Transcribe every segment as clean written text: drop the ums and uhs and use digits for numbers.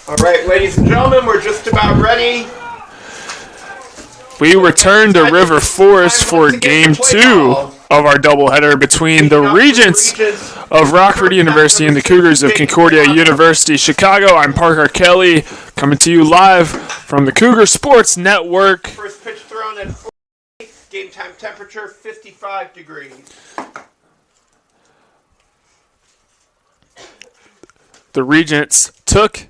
All right, ladies and gentlemen, we're just about ready. We return to River Forest for Game 2 of our doubleheader between the Regents of Rockford University and the Cougars of Concordia University, Chicago. I'm Parker Kelly, coming to you live from the Cougar Sports Network. First pitch thrown at 40, game time temperature 55 degrees. The Regents took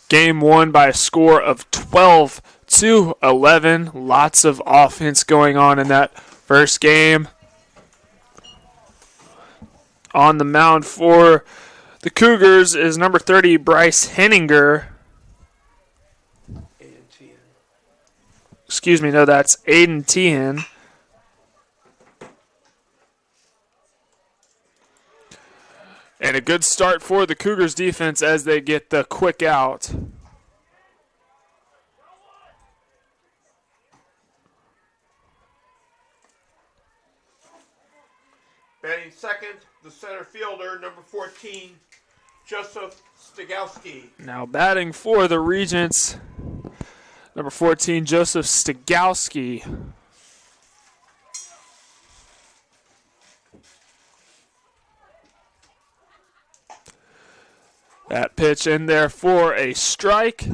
Game 1 by a score of 12-11. Lots of offense going on in that first game. On the mound for the Cougars is number 30, Bryce Henninger. Excuse me, no, that's Aiden Tehan. And a good start for the Cougars defense as they get the quick out. Batting second, the center fielder, number 14, Joseph Stigowski. Now batting for the Regents, number 14, Joseph Stigowski. That pitch in there for a strike.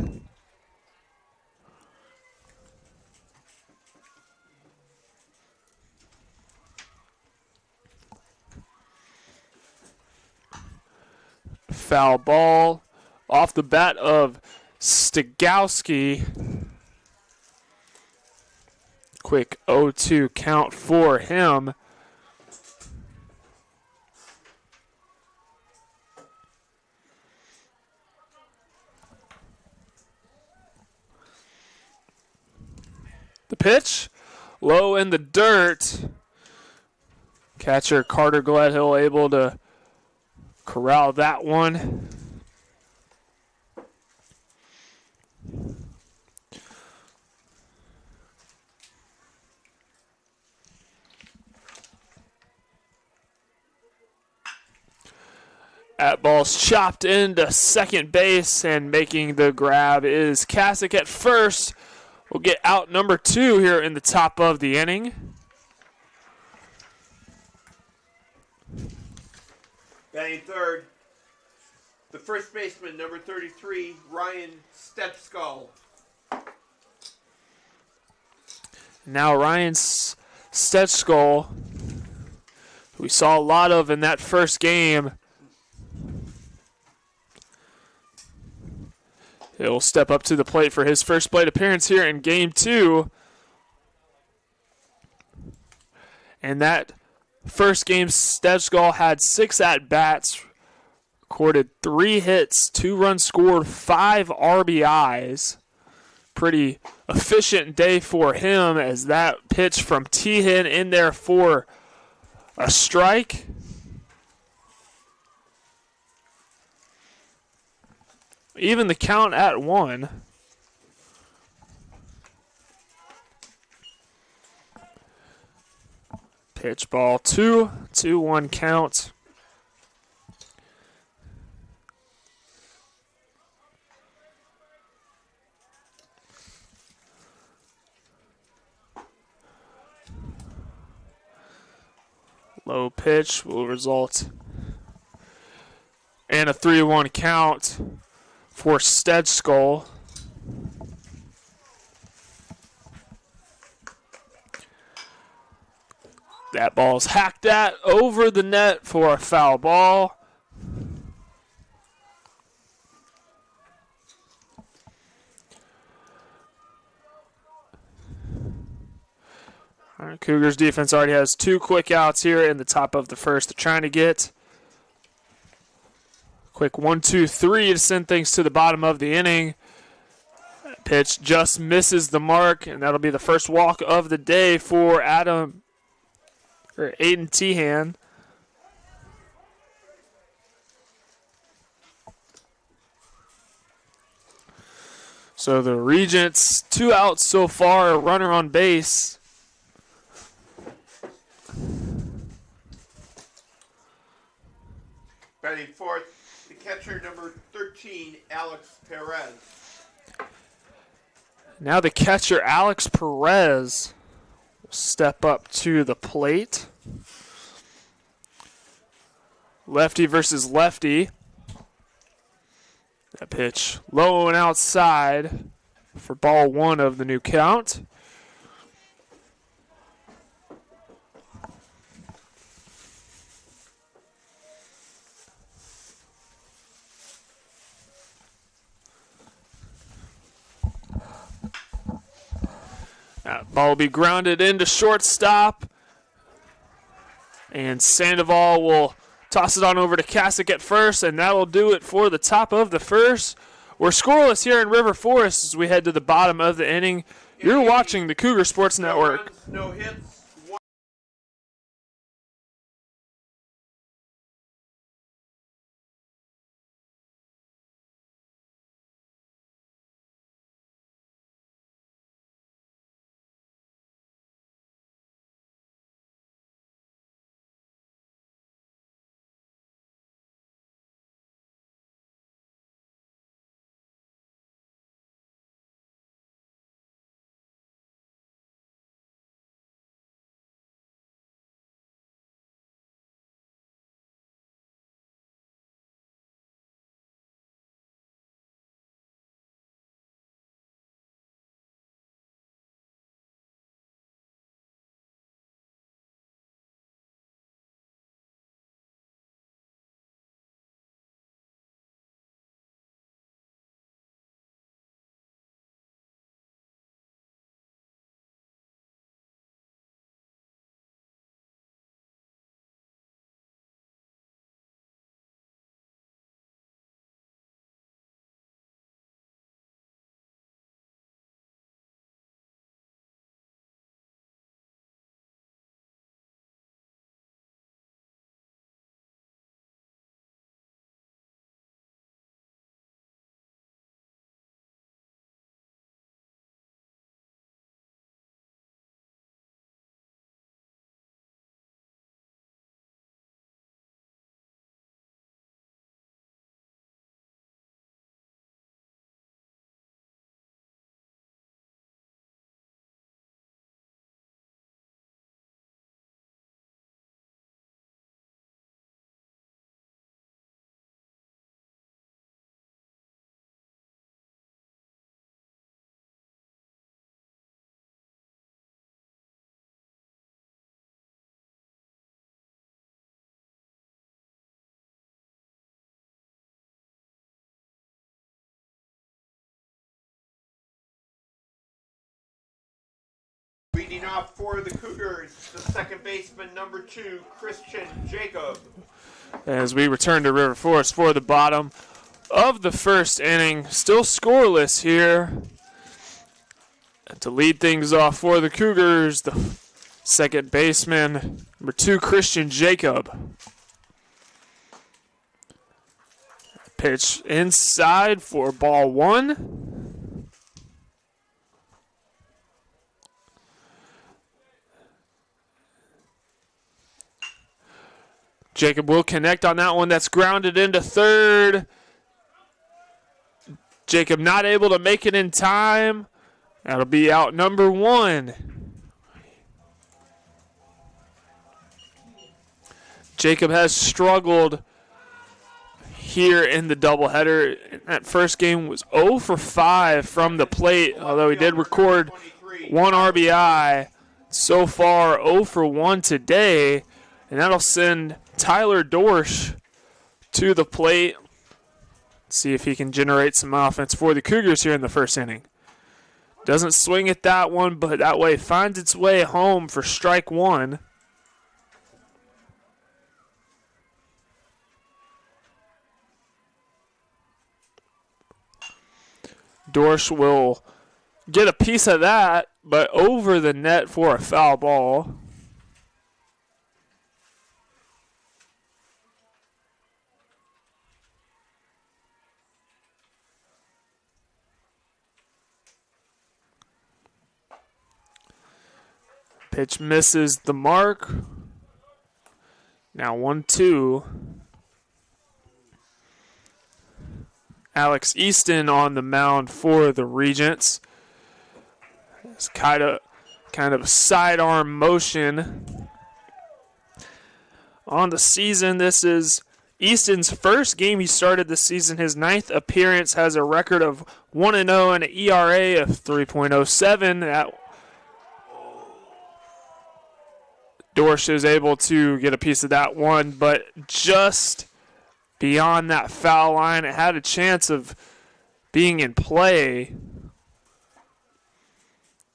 Foul ball off the bat of Stigowski. Quick 0-2 count for him. The pitch, low in the dirt. Catcher Carter Gledhill able to corral that one. That ball's chopped into second base, and making the grab is Kasich at first. We'll get out number 2 here in the top of the inning. Batting third, the first baseman, number 33, Ryan Stetschko. Now Ryan Stetschko, who we saw a lot of in that first game. He'll step up to the plate for his first plate appearance here in Game 2. And that first game, Stetschko had 6 at-bats, recorded 3 hits, 2 runs scored, 5 RBIs. Pretty efficient day for him as that pitch from Tehan in there for a strike. Even the count at 1. Pitch ball 2, 2-1 count. Low pitch will result in a 3-1 count for Stetschko. That ball's hacked at over the net for a foul ball. All right, Cougars defense already has 2 quick outs here in the top of the first. They're trying to get quick 1-2-3 to send things to the bottom of the inning. Pitch just misses the mark, and that'll be the first walk of the day for Aiden Tehan. So the Regents, 2 outs so far, a runner on base. Batting fourth, the catcher number 13, Alex Perez. Now the catcher, Alex Perez, will step up to the plate. Lefty versus lefty. That pitch low and outside for ball one of the new count. That ball will be grounded into shortstop. And Sandoval will toss it on over to Kasich at first, and that'll do it for the top of the first. We're scoreless here in River Forest as we head to the bottom of the inning. You're watching the Cougar Sports Network. Runs, no hits. Leading off for the Cougars, the second baseman, number 2, Christian Jacob. As we return to River Forest for the bottom of the first inning, still scoreless here. And to lead things off for the Cougars, the second baseman, number 2, Christian Jacob. Pitch inside for ball one. Jacob will connect on that one. That's grounded into third. Jacob not able to make it in time. That'll be out number 1. Jacob has struggled here in the doubleheader. That first game was 0 for 5 from the plate, although he did record 1 RBI. So far, 0 for 1 today, and that'll send Tyler Dorsch to the plate. See if he can generate some offense for the Cougars here in the first inning. Doesn't swing at that one, but that way finds its way home for strike 1. Dorsch will get a piece of that, but over the net for a foul ball. Pitch misses the mark. Now 1-2. Alex Easton on the mound for the Regents. It's kind of a sidearm motion. On the season, this is Easton's first game he started this season. His 9th appearance, has a record of 1-0 and an ERA of 3.07. That Dorsch is able to get a piece of that one, but just beyond that foul line. It had a chance of being in play,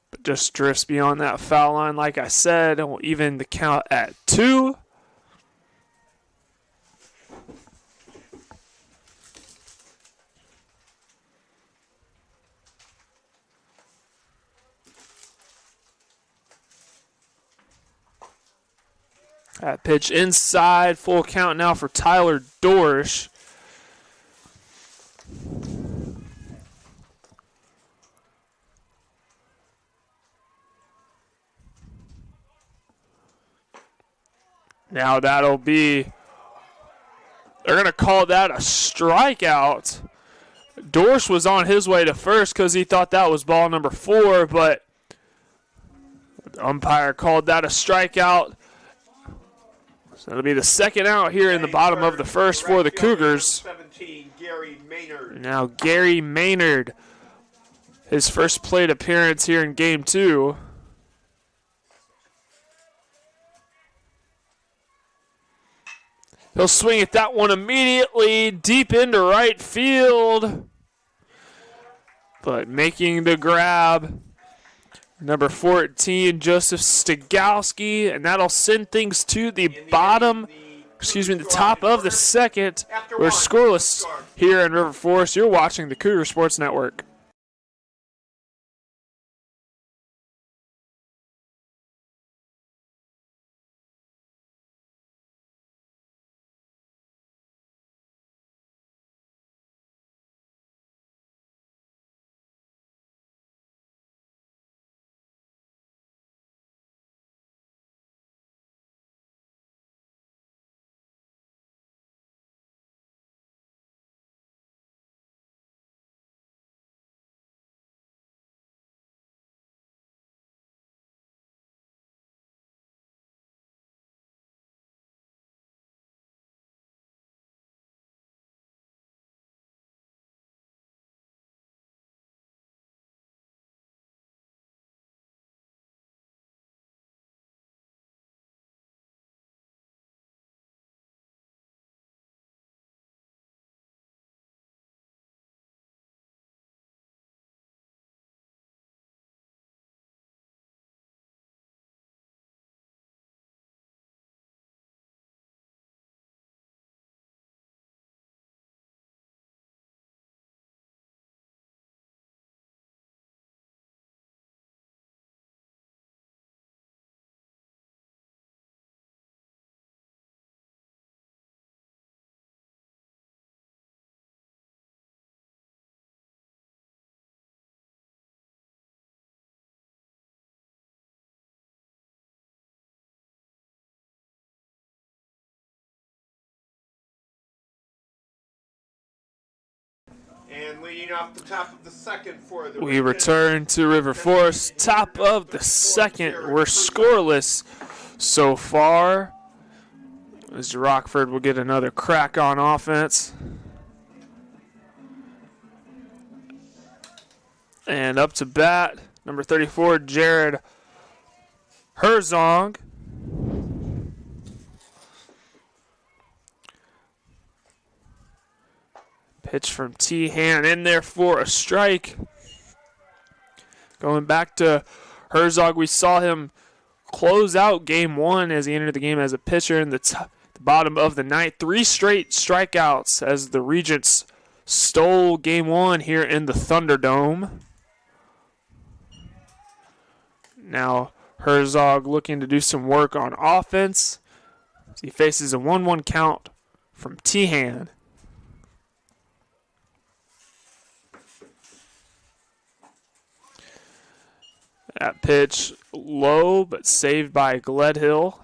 but just drifts beyond that foul line. Like I said, it will even the count at 2. That pitch inside, full count now for Tyler Dorsch. Now that'll be, they're going to call that a strikeout. Dorsch was on his way to first because he thought that was ball number 4, but the umpire called that a strikeout. So it'll be the second out here in the bottom of the first for the Cougars. 17, Gary Maynard. Now Gary Maynard, his first plate appearance here in game 2. He'll swing at that one immediately, deep into right field. But making the grab, number 14, Joseph Stigowski, and that'll send things to the the top of the second. We're scoreless here in River Forest. You're watching the Cougar Sports Network. And leading off the top of the second for the We return to River Forest. Top of the second. We're scoreless so far, as Rockford will get another crack on offense. And up to bat, number 34, Jared Herzog. Pitch from T-Han in there for a strike. Going back to Herzog, we saw him close out game 1 as he entered the game as a pitcher in the bottom of the 9th. 3 straight strikeouts as the Regents stole game 1 here in the Thunderdome. Now Herzog looking to do some work on offense. He faces a 1-1 count from T-Han. That pitch low, but saved by Gledhill.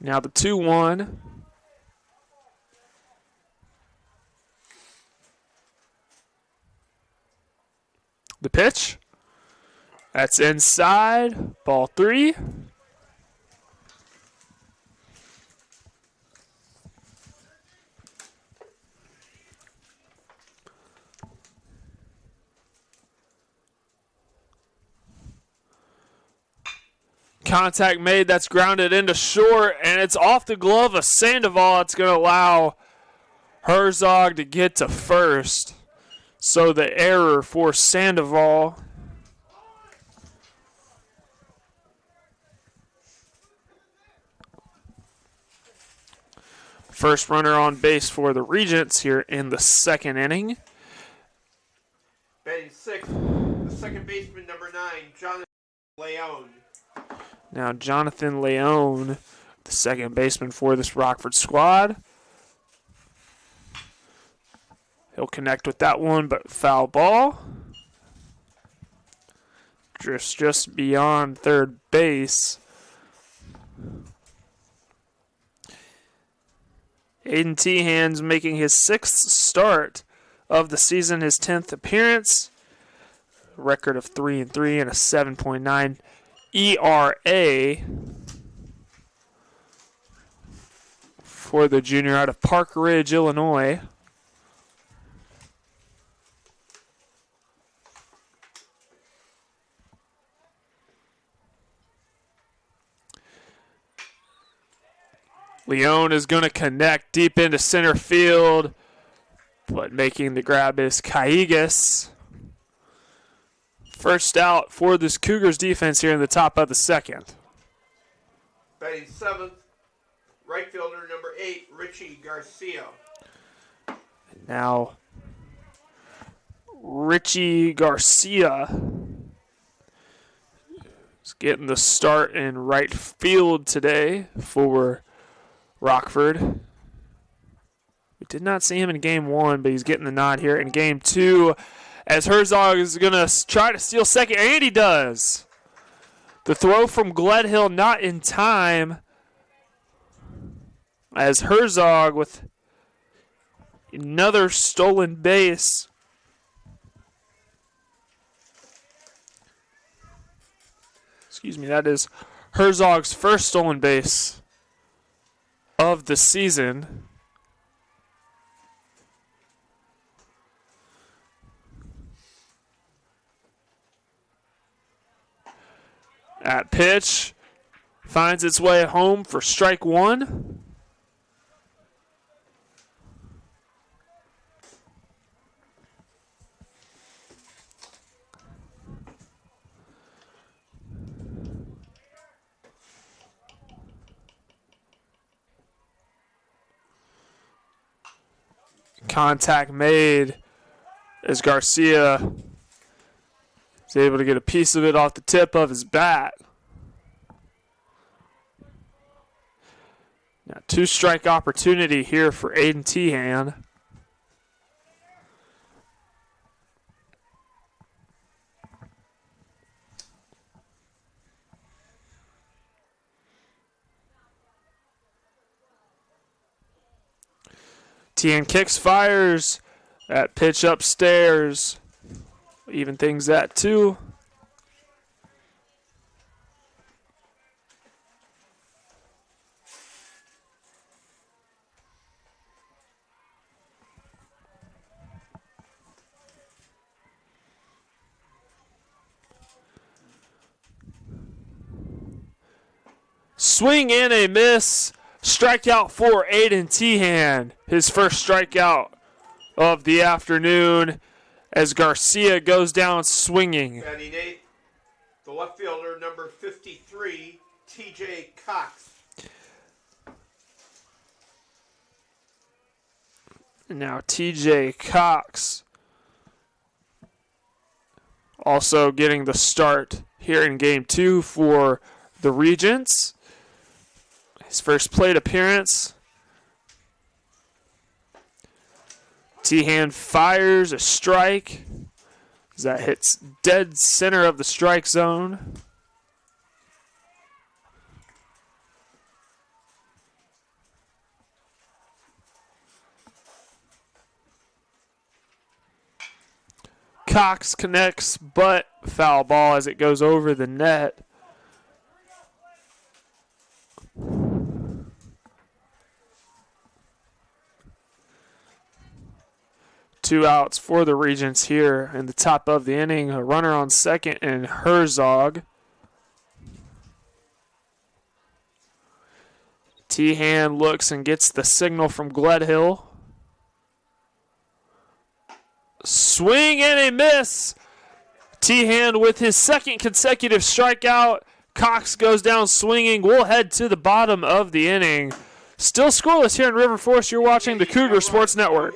Now the 2-1. The pitch. That's inside. Ball 3. Contact made. That's grounded into short, and it's off the glove of Sandoval. It's going to allow Herzog to get to first. So the error for Sandoval. First runner on base for the Regents here in the second inning. Batting sixth, the second baseman, number 9, Jonathan Leone. Now Jonathan Leone, the second baseman for this Rockford squad. He'll connect with that one, but foul ball. Drifts just beyond third base. Aiden Tehan's making his 6th start of the season, his 10th appearance. Record of 3-3 and a 7.9 ERA for the junior out of Park Ridge, Illinois. Leone is going to connect deep into center field, but making the grab is Cougars. First out for this Cougars defense here in the top of the second. Batting seventh, right fielder number 8, Richie Garcia. Now, Richie Garcia is getting the start in right field today for Rockford. We did not see him in game 1, but he's getting the nod here in game 2. As Herzog is going to try to steal second, and he does. The throw from Gledhill not in time. As Herzog with another stolen base. Excuse me, that is Herzog's first stolen base of the season. At pitch, finds its way home for strike 1. Contact made as Garcia is able to get a piece of it off the tip of his bat. Now, 2-strike opportunity here for Aiden Tehan. Tehan kicks, fires. That pitch upstairs. Even things at 2. Swing and a miss. Strikeout for Aiden Tehan. His first strikeout of the afternoon as Garcia goes down swinging. Batting 8th, the left fielder number 53, TJ Cox. Now TJ Cox also getting the start here in game 2 for the Regents. His first plate appearance. Tehan fires a strike as that hits dead center of the strike zone. Cox connects, but foul ball as it goes over the net. Two outs for the Regents here in the top of the inning. A runner on second and Herzog. Tehan looks and gets the signal from Gledhill. Swing and a miss. Tehan with his second consecutive strikeout. Cox goes down swinging. We'll head to the bottom of the inning. Still scoreless here in River Forest. You're watching the Cougar Sports Network.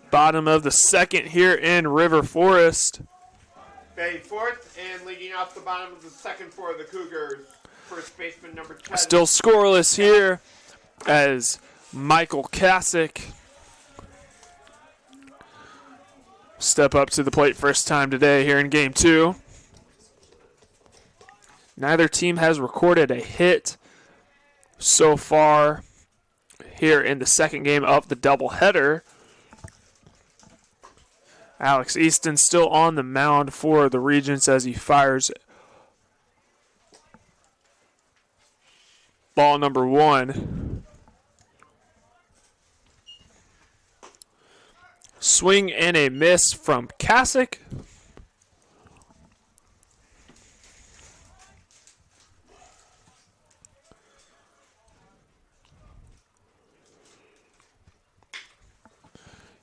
Bottom of the second here in River Forest. Batting fourth and leading off the bottom of the second for the Cougars, first baseman number 10. Still scoreless here as Michael Kasich step up to the plate first time today here in game two. Neither team has recorded a hit so far here in the second game of the doubleheader. Alex Easton still on the mound for the Regents as he fires ball number one. Swing and a miss from Kasich.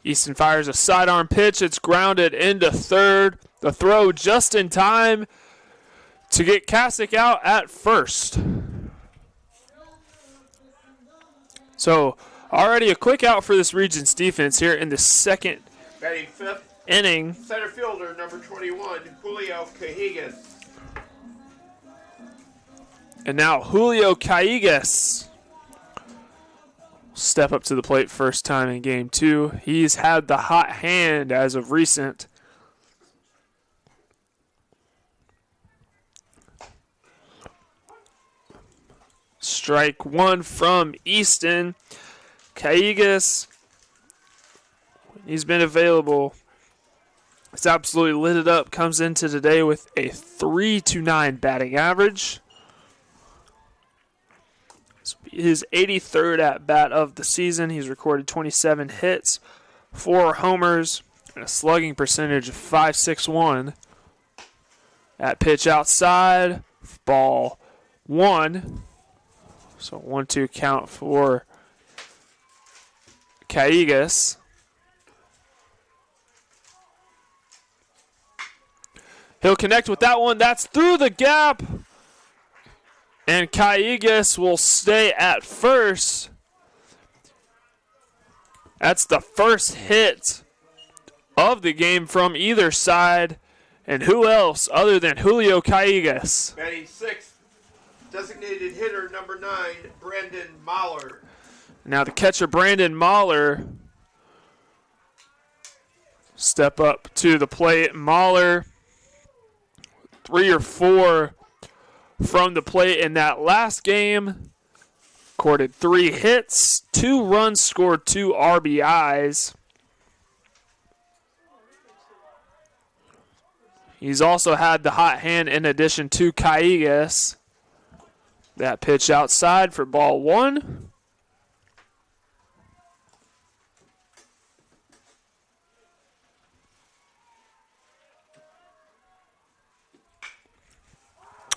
Easton fires a sidearm pitch. It's grounded into third. The throw just in time to get Kasich out at first. So already a quick out for this Regents defense here in the second Batting fifth, inning. center fielder number 21, Julio Cajigas. And now Julio Cajigas step up to the plate first time in game two. He's had the hot hand as of recent. Strike one from Easton. Cajigas, he's been available. It's absolutely lit it up. Comes into today with a 3.29 batting average. His 83rd at bat of the season. He's recorded 27 hits, 4 homers, and a slugging percentage of .561. At pitch outside, ball one. So 1-2 count for Cajigas. He'll connect with that one. That's through the gap. And Cajigas will stay at first. That's the first hit of the game from either side. And who else other than Julio Cajigas? Batting sixth, designated hitter number 9, Brandon Mahler. Now the catcher, Brandon Mahler, step up to the plate. Mahler, 3 or 4 from the plate in that last game. Recorded 3 hits, 2 runs scored, 2 RBIs. He's also had the hot hand in addition to Cougars. That pitch outside for ball 1.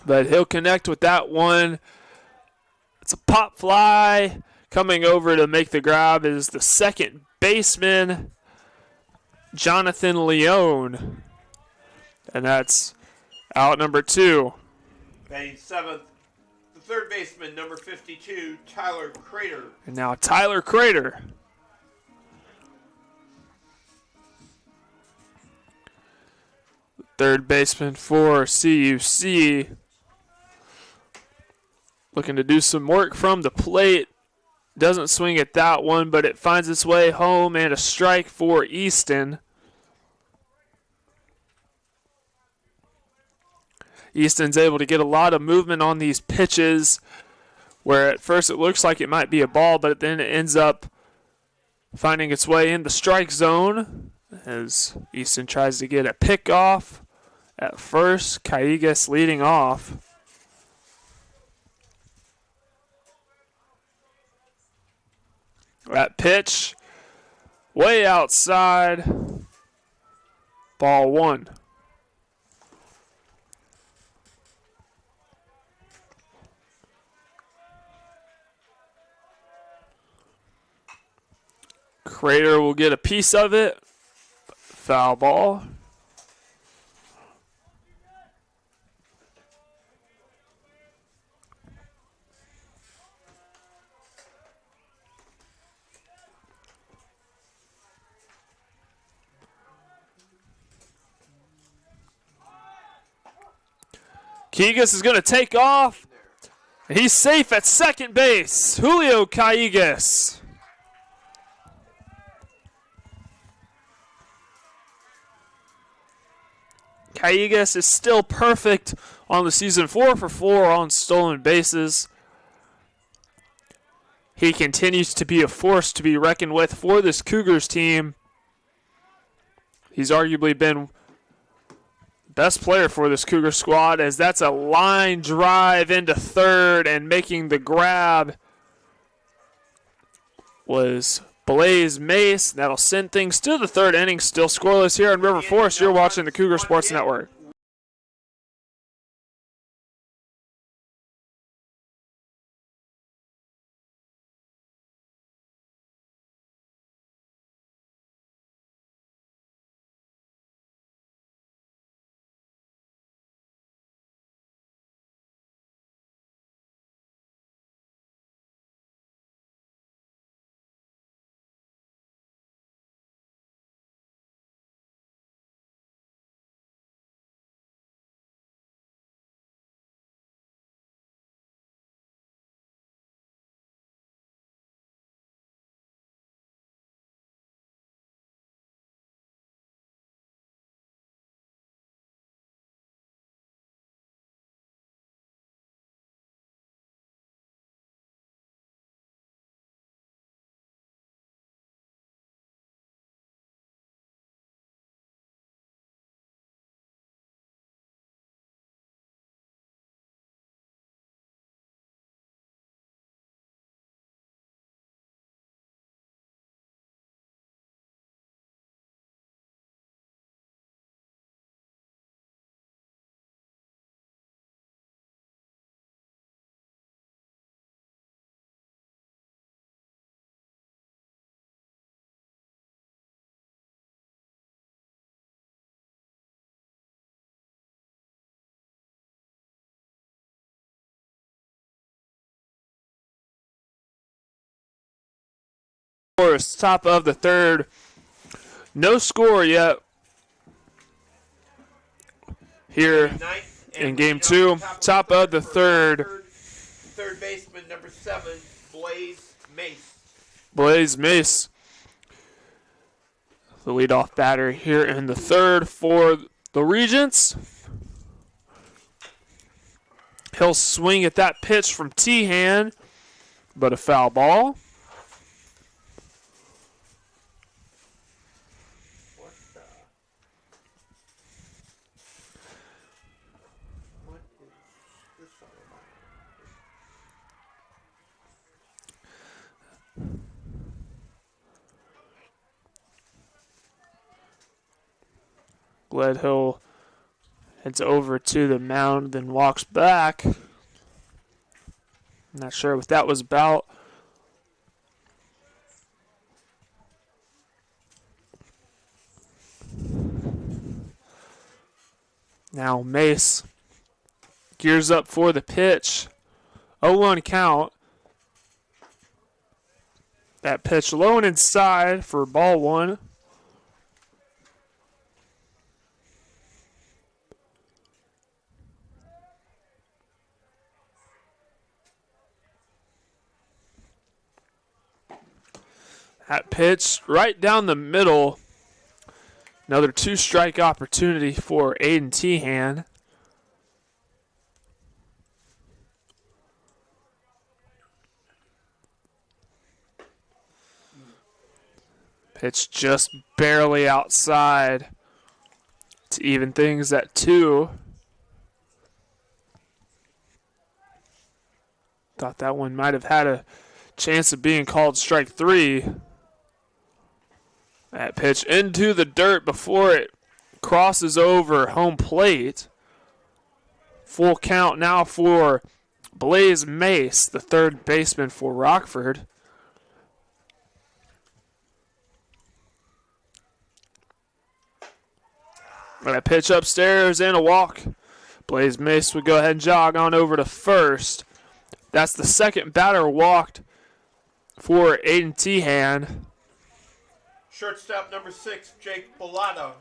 But he'll connect with that one. It's a pop fly. Coming over to make the grab is the second baseman, Jonathan Leone. And that's out number 2. Batting 7th, the third baseman, number 52, Tyler Crater. And now Tyler Crater. Third baseman for CUC. Looking to do some work from the plate. Doesn't swing at that one, but it finds its way home and a strike for Easton. Easton's able to get a lot of movement on these pitches where at first it looks like it might be a ball, but then it ends up finding its way in the strike zone as Easton tries to get a pick off. At first, Cougars leading off. That pitch way outside. Ball 1. Crater will get a piece of it. Foul ball. Cougars is going to take off. He's safe at second base. Julio Cougars. Cougars is still perfect on the season, 4 for 4 on stolen bases. He continues to be a force to be reckoned with for this Cougars team. He's arguably been best player for this Cougar squad, as that's a line drive into third, and making the grab was Blaze Mace. That'll send things to the 3rd inning. Still scoreless here in River Forest. You're watching the Cougar Sports Network. Top of the 3rd. No score yet here in game 2. Top of the 3rd. Third baseman, number 7, Blaze Mace. Blaze Mace, the leadoff batter here in the 3rd for the Regents. He'll swing at that pitch from Tehan, but a foul ball. Gledhill heads over to the mound, then walks back. Not sure what that was about. Now Mace gears up for the pitch. 0-1 count. That pitch low and inside for ball one. That pitch right down the middle. Another two-strike opportunity for Aiden Tehan. Pitch just barely outside to even things at 2. Thought that one might have had a chance of being called strike 3. That pitch into the dirt before it crosses over home plate. Full count now for Blaze Mace, the third baseman for Rockford. That pitch upstairs and a walk. Blaze Mace would go ahead and jog on over to first. That's the second batter walked for Aiden Tehan. Shortstop number 6, Jake Bellotto.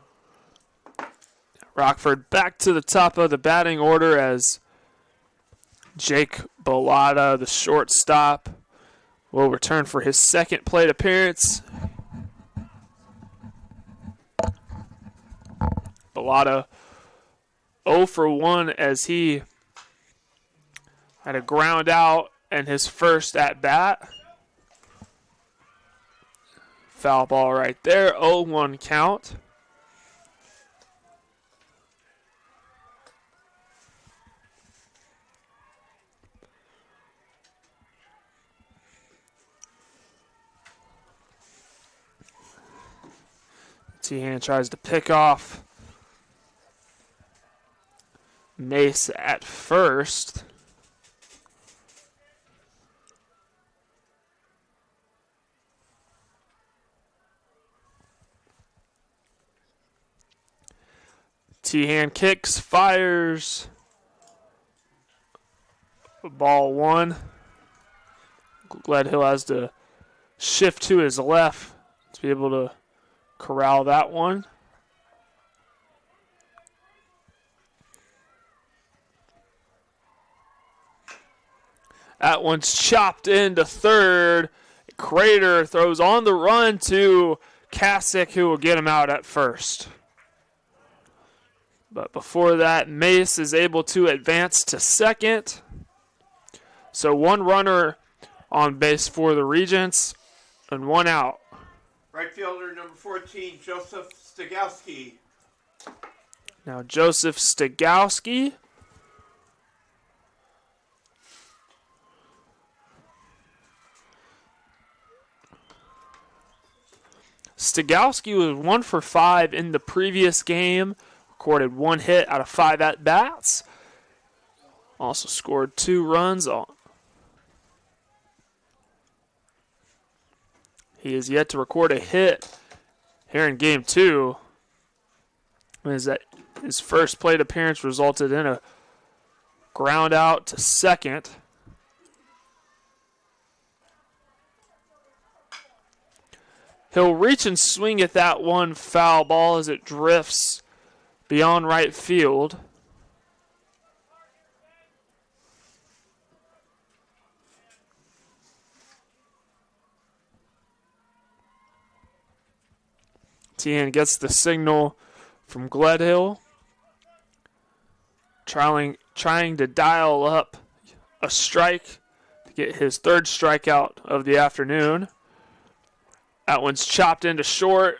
Rockford back to the top of the batting order as Jake Bellotto, the shortstop, will return for his second plate appearance. Bellotto 0 for 1 as he had a ground out and his first at bat. Foul ball right there, 0-1 count. Tehan tries to pick off Mace at first. Tehan kicks, fires. Ball 1. Gledhill has to shift to his left to be able to corral that one. That one's chopped into third. Crater throws on the run to Kasich, who will get him out at first. But before that, Mace is able to advance to second. So one runner on base for the Regents and one out. Right fielder number 14, Joseph Stigowski. Now Joseph Stigowski. Stigowski was 1 for 5 in the previous game. Recorded 1 hit out of 5 at-bats. Also scored 2 runs. He is yet to record a hit here in Game 2. Is that his first plate appearance resulted in a ground out to second. He'll reach and swing at that one foul ball as it drifts beyond right field. Tehan gets the signal from Gledhill. Trying trying to dial up a strike to get his third strikeout of the afternoon. That one's chopped into short.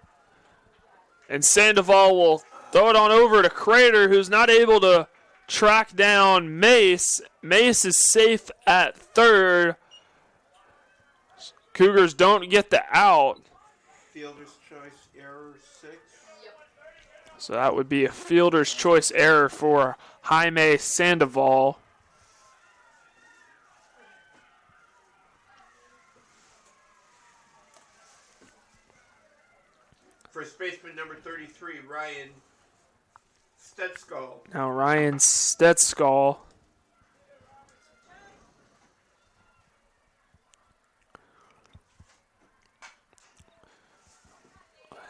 And Sandoval will throw it on over to Crater, who's not able to track down Mace. Mace is safe at third. Cougars don't get the out. Fielder's choice error 6. So that would be a fielder's choice error for Jaime Sandoval. First baseman number 33, Ryan Stetskall. Now Ryan Stetskall.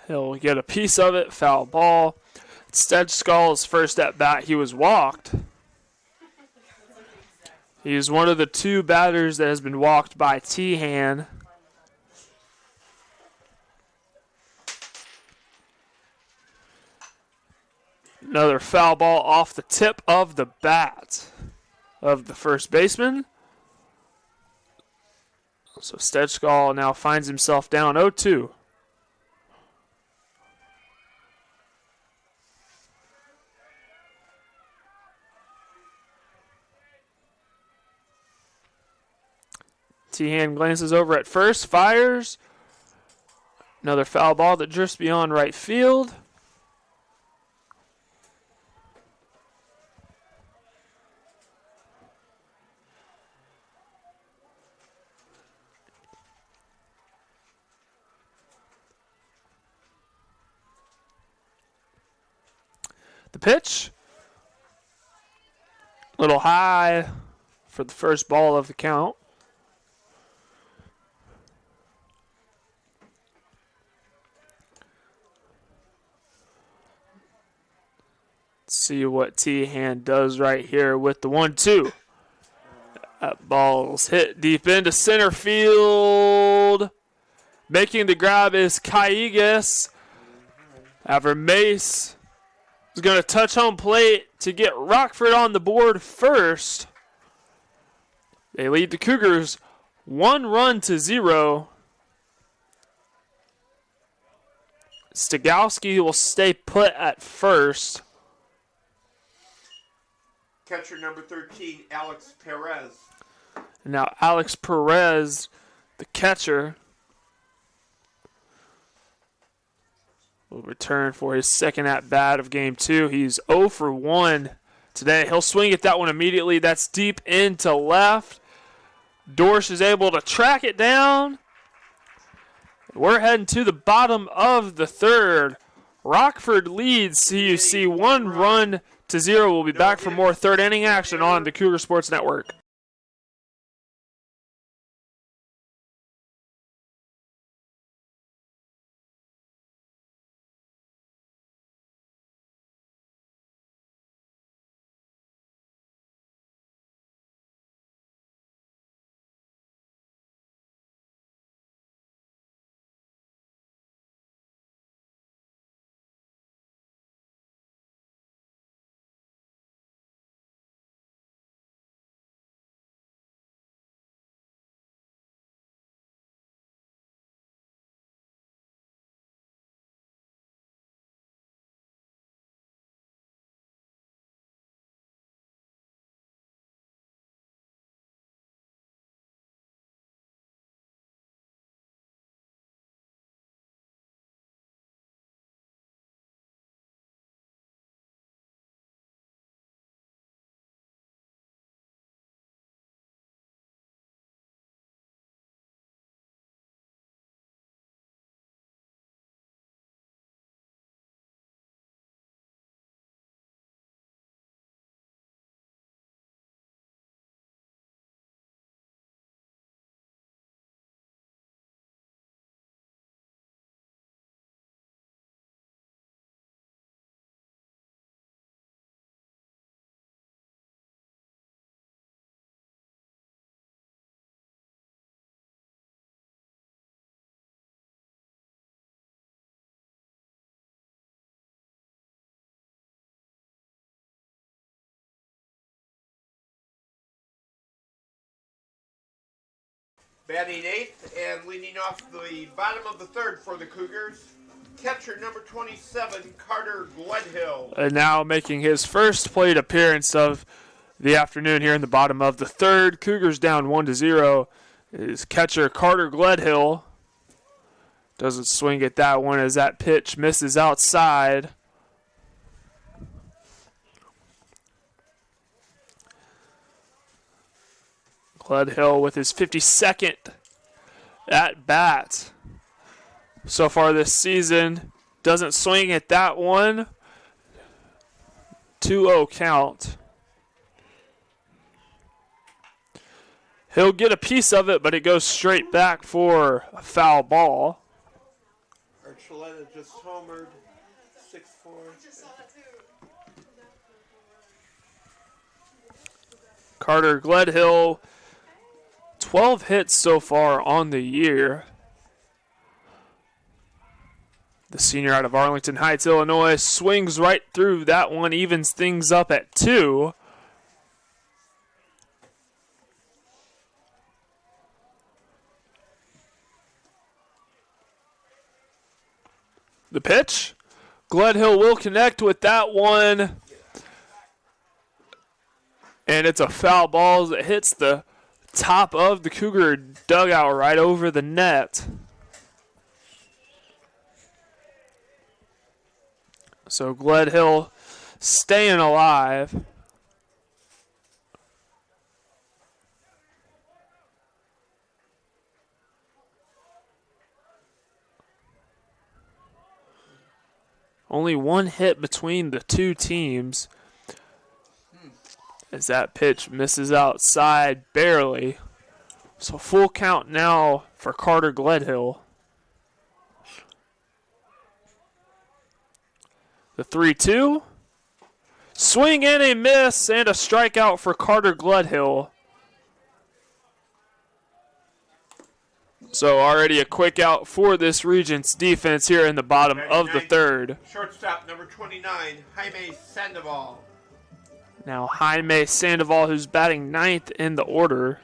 He'll get a piece of it, foul ball. Stetskall's first at bat, he was walked. He's one of the 2 batters that has been walked by Tehan. Another foul ball off the tip of the bat of the first baseman. So Stetskall now finds himself down 0-2. Tehan glances over at first, fires. Another foul ball that drifts beyond right field. The pitch, a little high for the first ball of the count. Let's see what Tehan does right here with the 1-2. That ball's hit deep into center field. Making the grab is Callejas. After Mace is going to touch home plate to get Rockford on the board first. They lead the Cougars 1-0. Stigowski will stay put at first. Catcher number 13, Alex Perez. And now Alex Perez, the catcher, will return for his second at-bat of Game 2. He's 0 for 1 today. He'll swing at that one immediately. That's deep into left. Dorsch is able to track it down. We're heading to the bottom of the third. Rockford leads CUC 1-0. We'll be back for more third inning action on the Cougar Sports Network. Batting eighth and leading off the bottom of the third for the Cougars, catcher number 27, Carter Gledhill. And now making his first plate appearance of the afternoon here in the bottom of the third. Cougars down 1-0 is catcher Carter Gledhill. Doesn't swing at that one as that pitch misses outside. Gledhill with his 52nd at bat so far this season. Doesn't swing at that one. 2-0 count. He'll get a piece of it, but it goes straight back for a foul ball. Archuleta just homered. 6-4. Carter Gledhill, 12 hits so far on the year. The senior out of Arlington Heights, Illinois, swings right through that one, evens things up at 2. The pitch. Gledhill will connect with that one. And it's a foul ball that hits the top of the Cougar dugout right over the net. So Gledhill staying alive. Only one hit between the two teams as that pitch misses outside barely. So full count now for Carter Gledhill. The 3-2. Swing and a miss and a strikeout for Carter Gledhill. So already a quick out for this Regents defense here in the bottom of the third. Shortstop number 29, Jaime Sandoval. Now Jaime Sandoval, who's batting 9th in the order.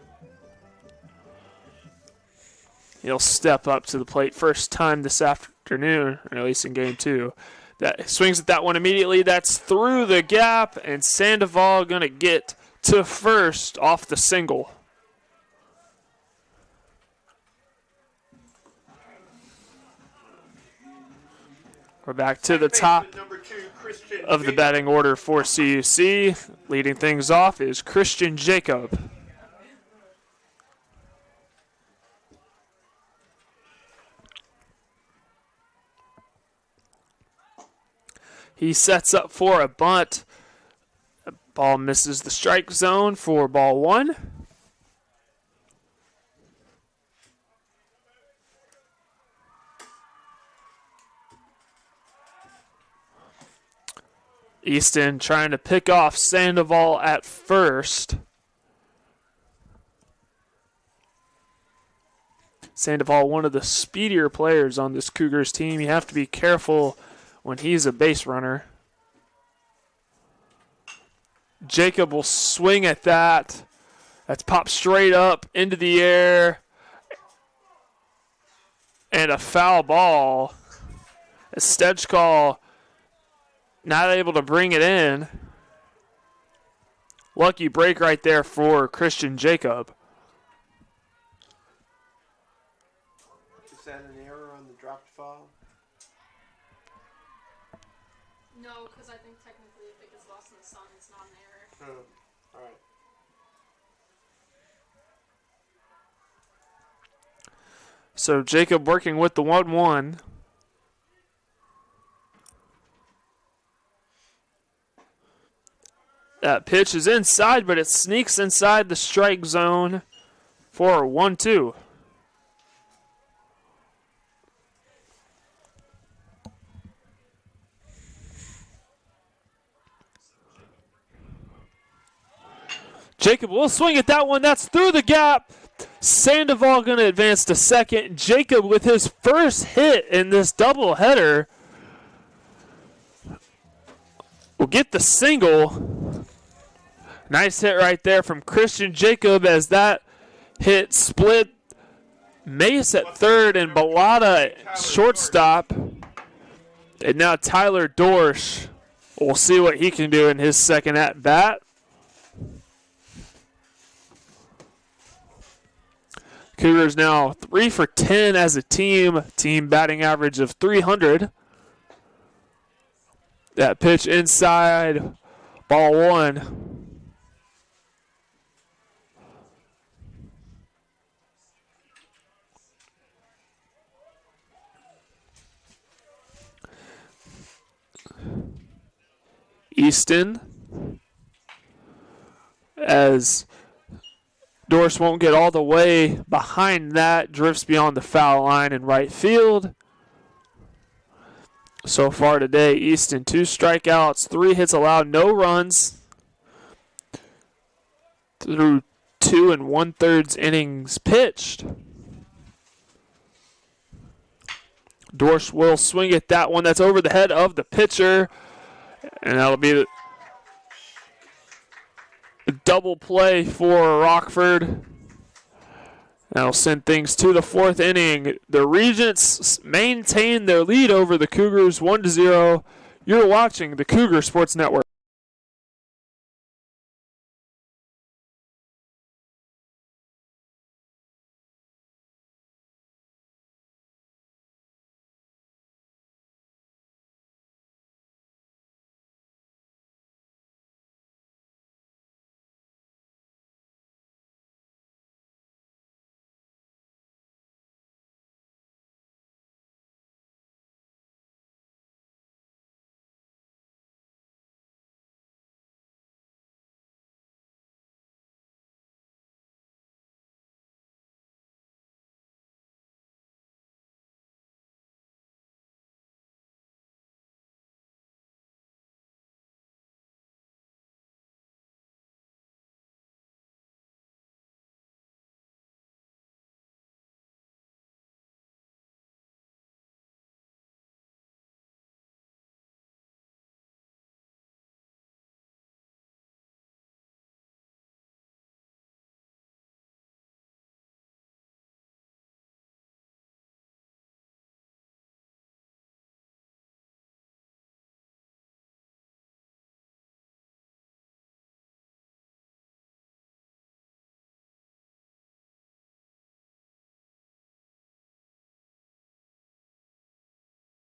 He'll step up to the plate first time this afternoon, or at least in game 2. That swings at that one immediately. That's through the gap, and Sandoval going to get to first off the single. We're back to the top of the batting order for CUC. Leading things off is Christian Jacob. He sets up for a bunt. The ball misses the strike zone for ball 1. Easton trying to pick off Sandoval at first. Sandoval, one of the speedier players on this Cougars team. You have to be careful when he's a base runner. Jacob will swing at that. That's popped straight up into the air. And a foul ball. A Stedgecall not able to bring it in. Lucky break right there for Christian Jacob. Is that an error on the dropped foul? No, because I think technically if it gets lost in the sun, it's not an error. All right. So Jacob working with the 1-1. That pitch is inside, but it sneaks inside the strike zone for 1-2. Jacob will swing at that one. That's through the gap. Sandoval going to advance to second. Jacob with his first hit in this doubleheader will get the single. Nice hit right there from Christian Jacob as that hit split Mace at third and Bellata at shortstop. And now Tyler Dorsch. We'll see what he can do in his second at bat. Cougars now 3 for 10 as a team. Team batting average of 300. That pitch inside, ball one. Easton, as Dorsch won't get all the way behind that, drifts beyond the foul line in right field. So far today, Easton 2 strikeouts, 3 hits allowed, no runs through 2 1/3 innings pitched. Dorsch will swing at that one. That's over the head of the pitcher. And that'll be a double play for Rockford. That'll send things to the 4th inning. The Regents maintain their lead over the Cougars 1-0. You're watching the Cougar Sports Network.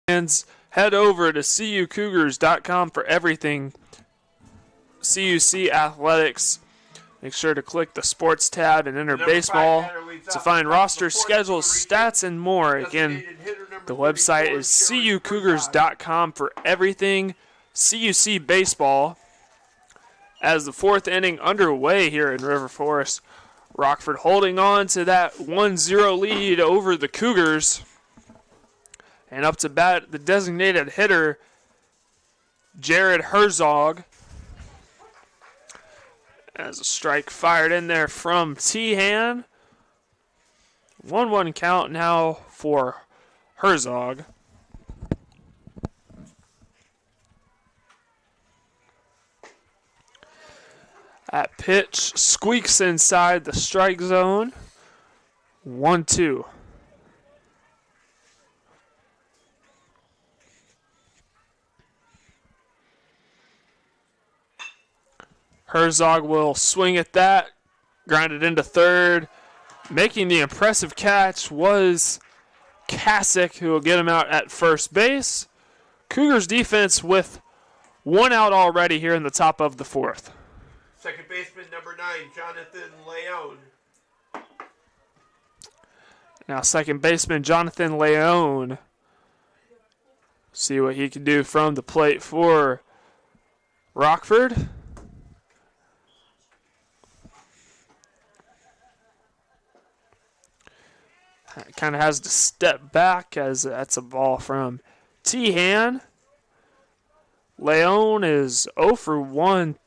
Head over to CUCougars.com for everything CUC athletics. Make sure to click the sports tab and enter baseball to find roster schedules, stats, and more. Again, the website is CUCougars.com for everything CUC baseball. As the 4th inning underway here in River Forest, Rockford holding on to that 1-0 lead over the Cougars. And up to bat, the designated hitter, Jared Herzog. As a strike fired in there from Tehan. 1-1 count now for Herzog. That pitch squeaks inside the strike zone. 1-2. Herzog will swing at that, grind it into third. Making the impressive catch was Kasich, who will get him out at first base. Cougars defense with 1 out already here in the top of the 4th. Second baseman number 9, Jonathan Leone. Now second baseman Jonathan Leone. See what he can do from the plate for Rockford. Kind of has to step back as that's a ball from Tehan. Leone is 0 for 1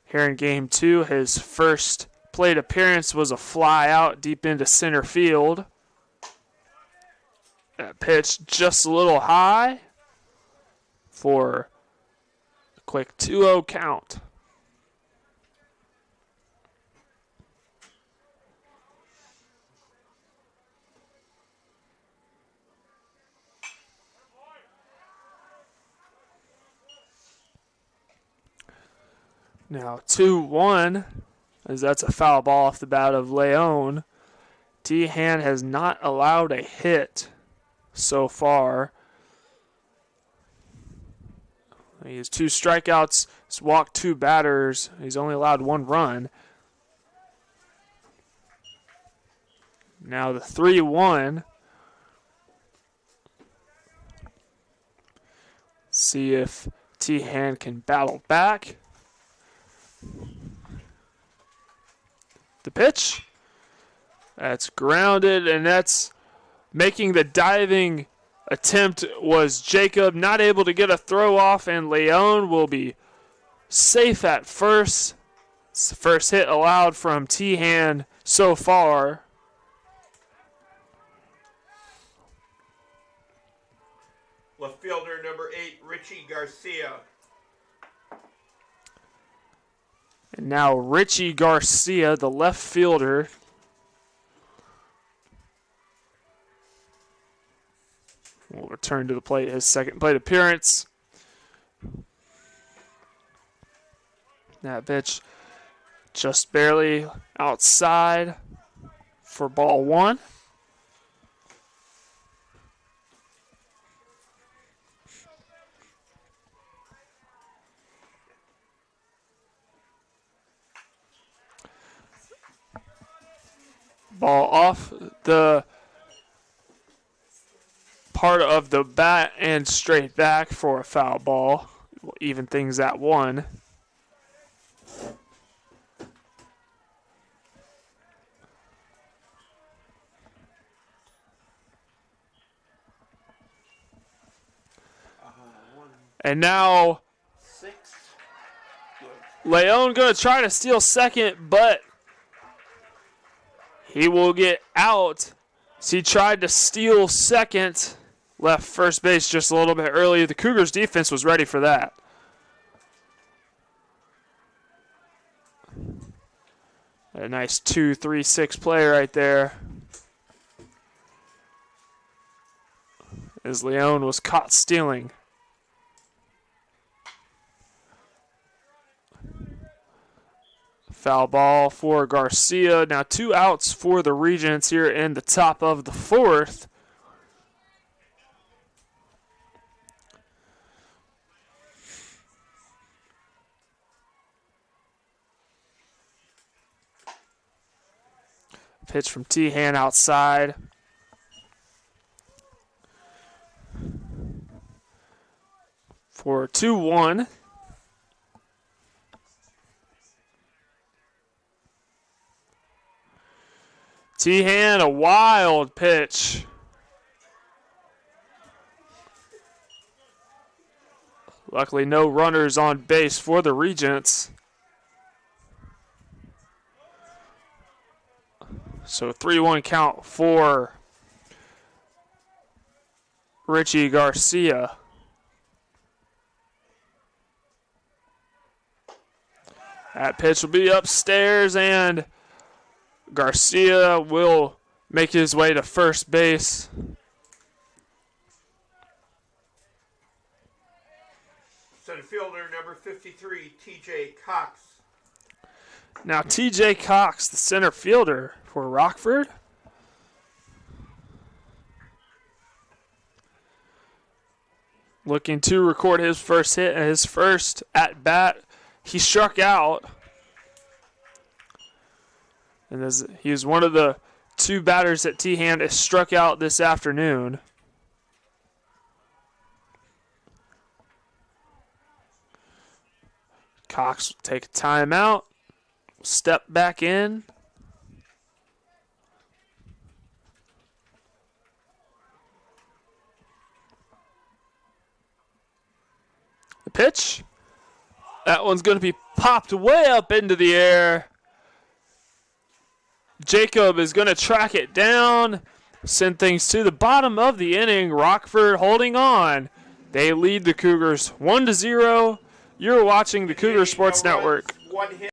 here in Game 2. His first plate appearance was a fly out deep into center field. That pitch just a little high for a quick 2-0 count. Now 2-1, as that's a foul ball off the bat of Leon. Tehan has not allowed a hit so far. He has 2 strikeouts, he's walked 2 batters. He's only allowed 1 run. Now the 3-1. See if Tehan can battle back. The pitch. That's grounded, and that's making the diving attempt was Jacob, not able to get a throw off, and Leon will be safe at first. It's the first hit allowed from Tehan so far. Left fielder number 8, Richie Garcia. And now Richie Garcia, the left fielder. Will return to the plate, his second plate appearance. That pitch just barely outside for ball 1. Ball off the part of the bat and straight back for a foul ball. We'll even things at 1. And now 6. Leon going to try to steal second, but he will get out. So he tried to steal second, left first base just a little bit early. The Cougars defense was ready for that. A nice 2-3-6 play right there. As Leon was caught stealing. Foul ball for Garcia. Now 2 outs for the Regents here in the top of the 4th. Pitch from Tehan outside. For 2-1. Tehan, a wild pitch. Luckily, no runners on base for the Regents. So 3-1 count for Richie Garcia. That pitch will be upstairs, and Garcia will make his way to first base. Center fielder number 53, TJ Cox. Now TJ Cox, the center fielder for Rockford. Looking to record his first hit and his first at bat. He struck out. And he was one of the 2 batters that Tehan has struck out this afternoon. Cox will take a timeout, step back in. The pitch. That one's going to be popped way up into the air. Jacob is going to track it down, send things to the bottom of the inning. Rockford holding on. They lead the Cougars 1-0. You're watching the Cougar Sports Network. 1 hit.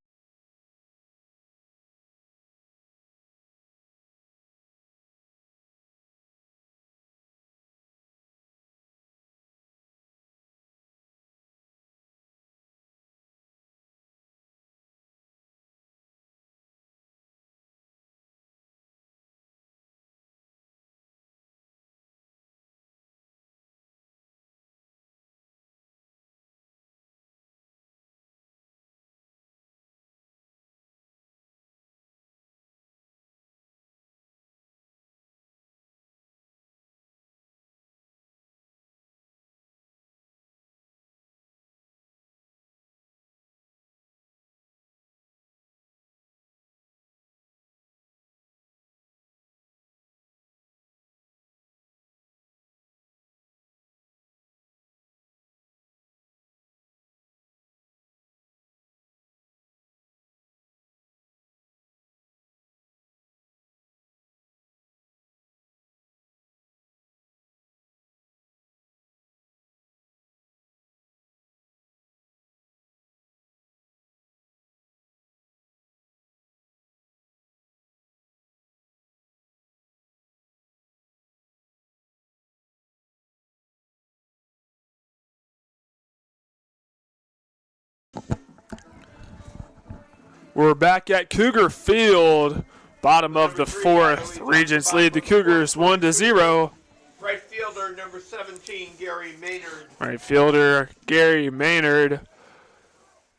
We're back at Cougar Field. Bottom of the fourth. Regents lead the Cougars 1-0. Right fielder number 17, Gary Maynard. Right fielder Gary Maynard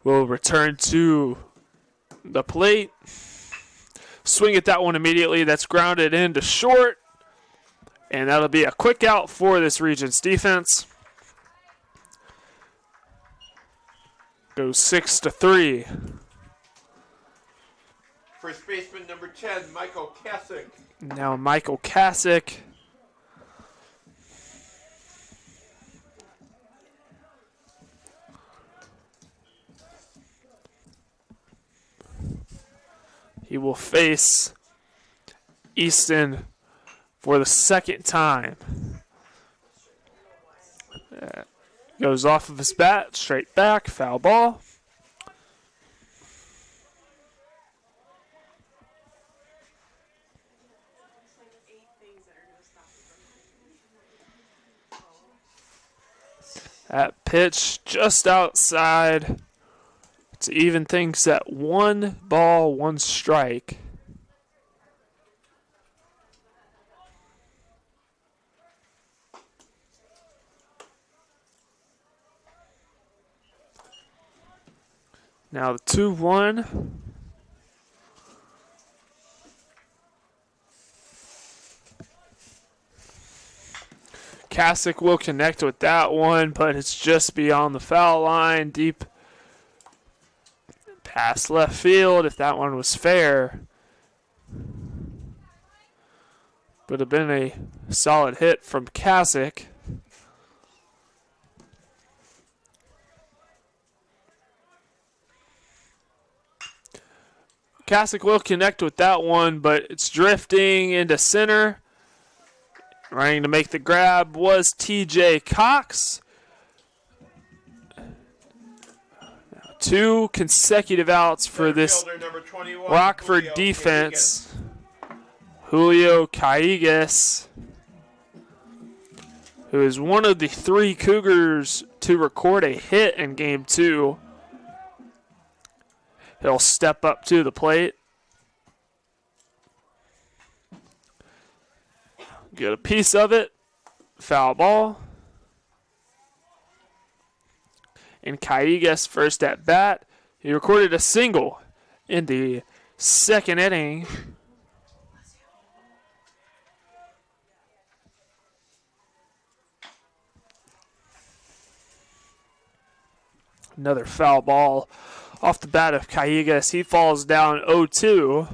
will return to the plate. Swing at that one immediately. That's grounded into short. And that'll be a quick out for this Regents defense. Goes 6-3. First baseman number 10, Michael Kasich. Now Michael Kasich. He will face Easton for the second time. Goes off of his bat, straight back, foul ball. That pitch just outside to even things at 1 ball, 1 strike. Now the 2-1. Kasich will connect with that one, but it's just beyond the foul line, deep past left field. If that one was fair, would have been a solid hit from Kasich. Kasich will connect with that one, but it's drifting into center. Running to make the grab was TJ Cox. 2 consecutive outs for this Rockford defense. Julio Callegas, who is one of the 3 Cougars to record a hit in Game 2. He'll step up to the plate. Get a piece of it. Foul ball. And Callegas first at bat. He recorded a single in the second inning. Another foul ball off the bat of Callegas. He falls down 0-2.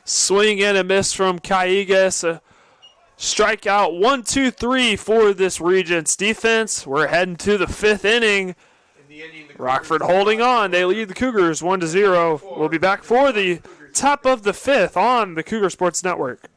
Swing and a miss from Callegas. A strikeout 1-2-3 for this Regents defense. We're heading to the 5th inning. Rockford holding on. They lead the Cougars 1-0. We'll be back for the top of the 5th on the Cougar Sports Network.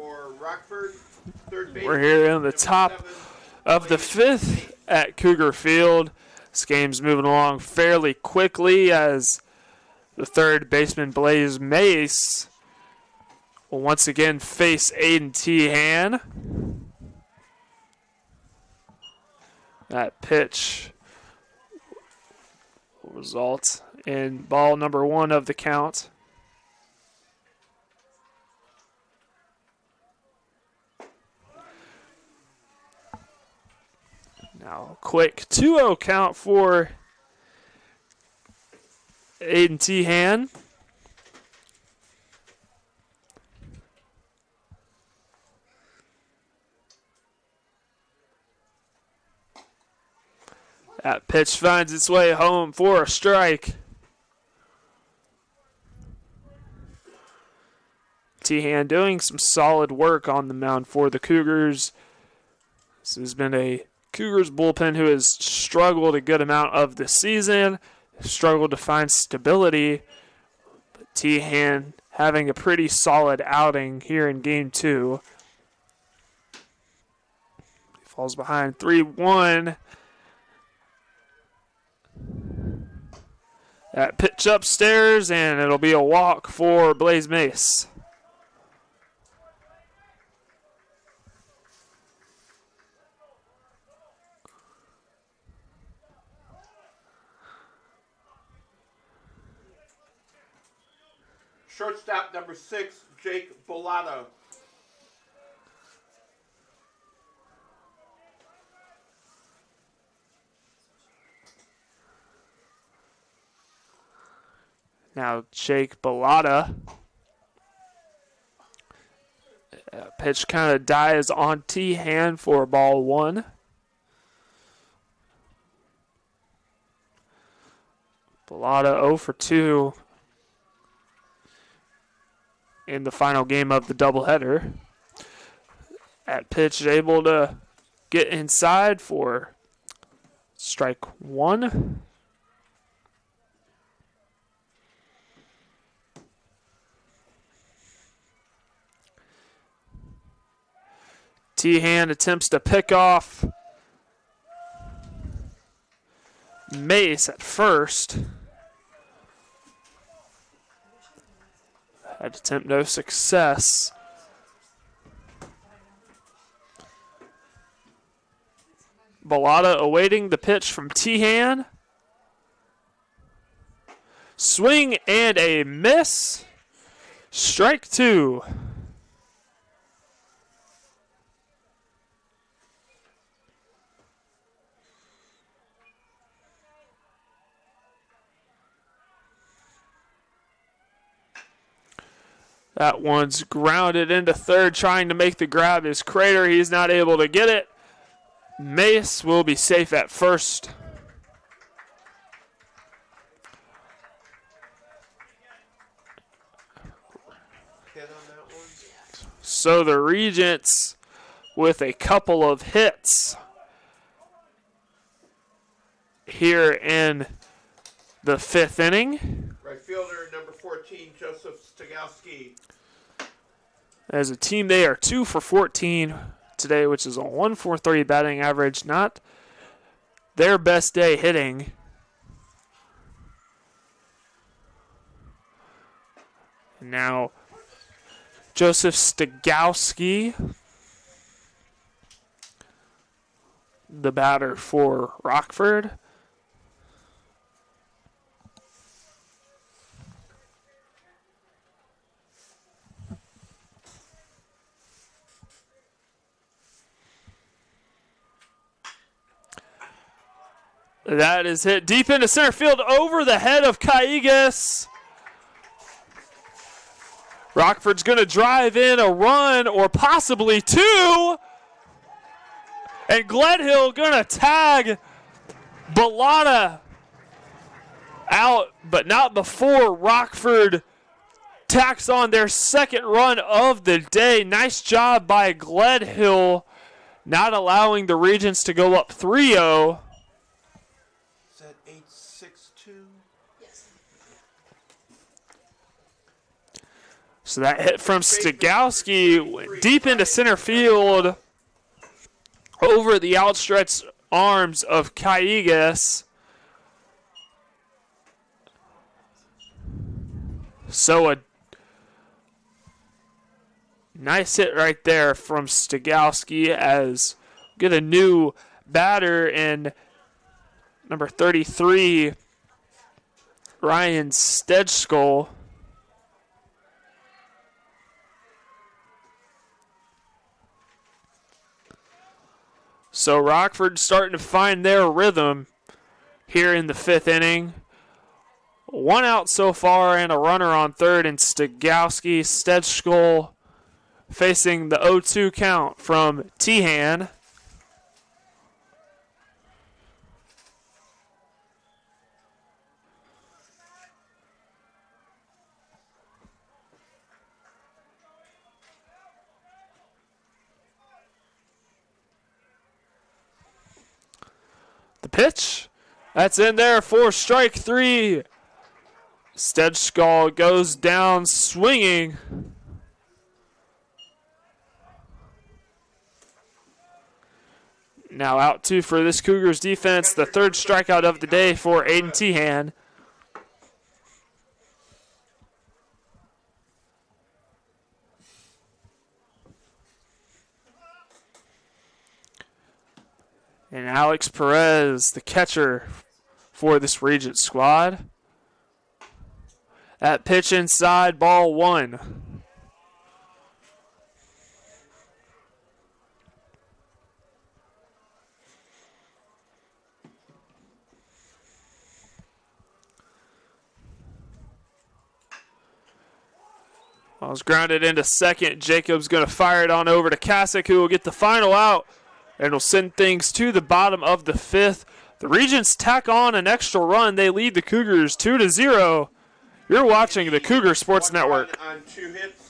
for Rockford. Third base. We're here in the number top 7, of the Blaze 5th Mace. at Cougar Field. This game's moving along fairly quickly as the third baseman, Blaze Mace, will once again face Aiden Tehan. That pitch will result in ball number 1 of the count. Now, quick 2-0 count for Aiden Tehan. That pitch finds its way home for a strike. Tehan doing some solid work on the mound for the Cougars. This has been a Cougars bullpen who has struggled a good amount of the season, struggled to find stability. But Tehan having a pretty solid outing here in Game 2. He falls behind 3-1. That pitch upstairs, and it'll be a walk for Blaze Mace. Shortstop number 6, Jake Bolado. Now Jake Bellotta. Pitch kind of dies on Tehan for ball 1. Bellotta 0 for 2 in the final game of the doubleheader. That pitch is able to get inside for strike 1. Tehan attempts to pick off Mace at first. That attempt no success. Bellotta awaiting the pitch from Tehan. Swing and a miss. Strike 2. That one's grounded into third, trying to make the grab is Crater. He's not able to get it. Mace will be safe at first. Hit on that one. So the Regents with a couple of hits here in the 5th inning. Right fielder number 14, Joseph Stigowski. As a team, they are 2 for 14 today, which is a 143 batting average. Not their best day hitting. And now Joseph Stigowski, the batter for Rockford. That is hit deep into center field over the head of Cougars. Rockford's going to drive in a run or possibly 2. And Gledhill going to tag Bellotta out, but not before Rockford tacks on their second run of the day. Nice job by Gledhill, not allowing the Regents to go up 3-0. Is that 8-6-2? Yes. So that hit from Stigowski went deep into center field over the outstretched arms of Cougars. So a nice hit right there from Stigowski as we get a new batter in number 33, Ryan Stedschkoll. So Rockford starting to find their rhythm here in the 5th inning. 1 out so far and a runner on third, and Stigowski, Stedschkoll facing the 0-2 count from Tehan. The pitch, that's in there for strike 3. Stedschkoll goes down swinging. Now out 2 for this Cougars defense. The 3rd strikeout of the day for Aiden Tehan. And Alex Perez, the catcher for this Regent squad. That pitch inside, ball 1. Well, it's grounded into second. Jacobs going to fire it on over to Kasich, who will get the final out and will send things to the bottom of the 5th. The Regents tack on an extra run. They lead the Cougars 2-0. You're watching the Cougar Sports Network. On 2 hits.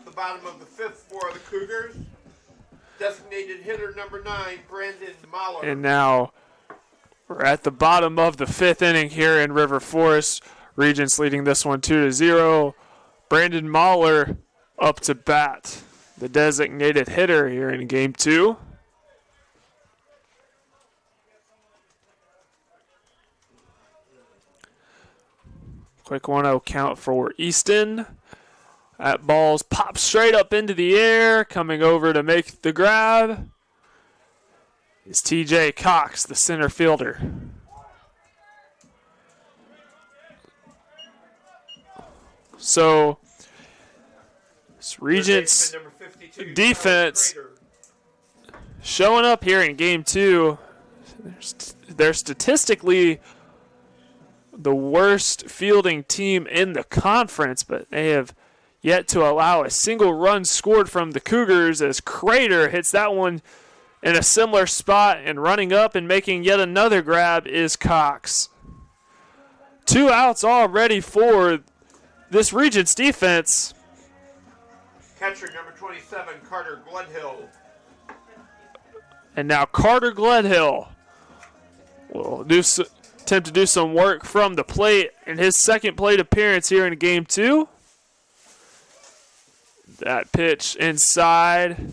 The bottom of the 5th for the Cougars. Designated hitter number 9, Brandon Mahler. And now we're at the bottom of the 5th inning here in River Forest. Regents leading this one 2-0. Brandon Mahler up to bat, the designated hitter here in game 2. Quick 1-0 count for Easton. That ball's popped straight up into the air. Coming over to make the grab is TJ Cox, the center fielder. So, this Regents defense showing up here in game 2. They're statistically the worst fielding team in the conference, but they have yet to allow a single run scored from the Cougars as Crater hits that one in a similar spot, and running up and making yet another grab is Cox. 2 outs already for this Regents defense. Catcher number 27, Carter Gledhill. And now Carter Gledhill will attempt to do some work from the plate in his second plate appearance here in game 2. That pitch inside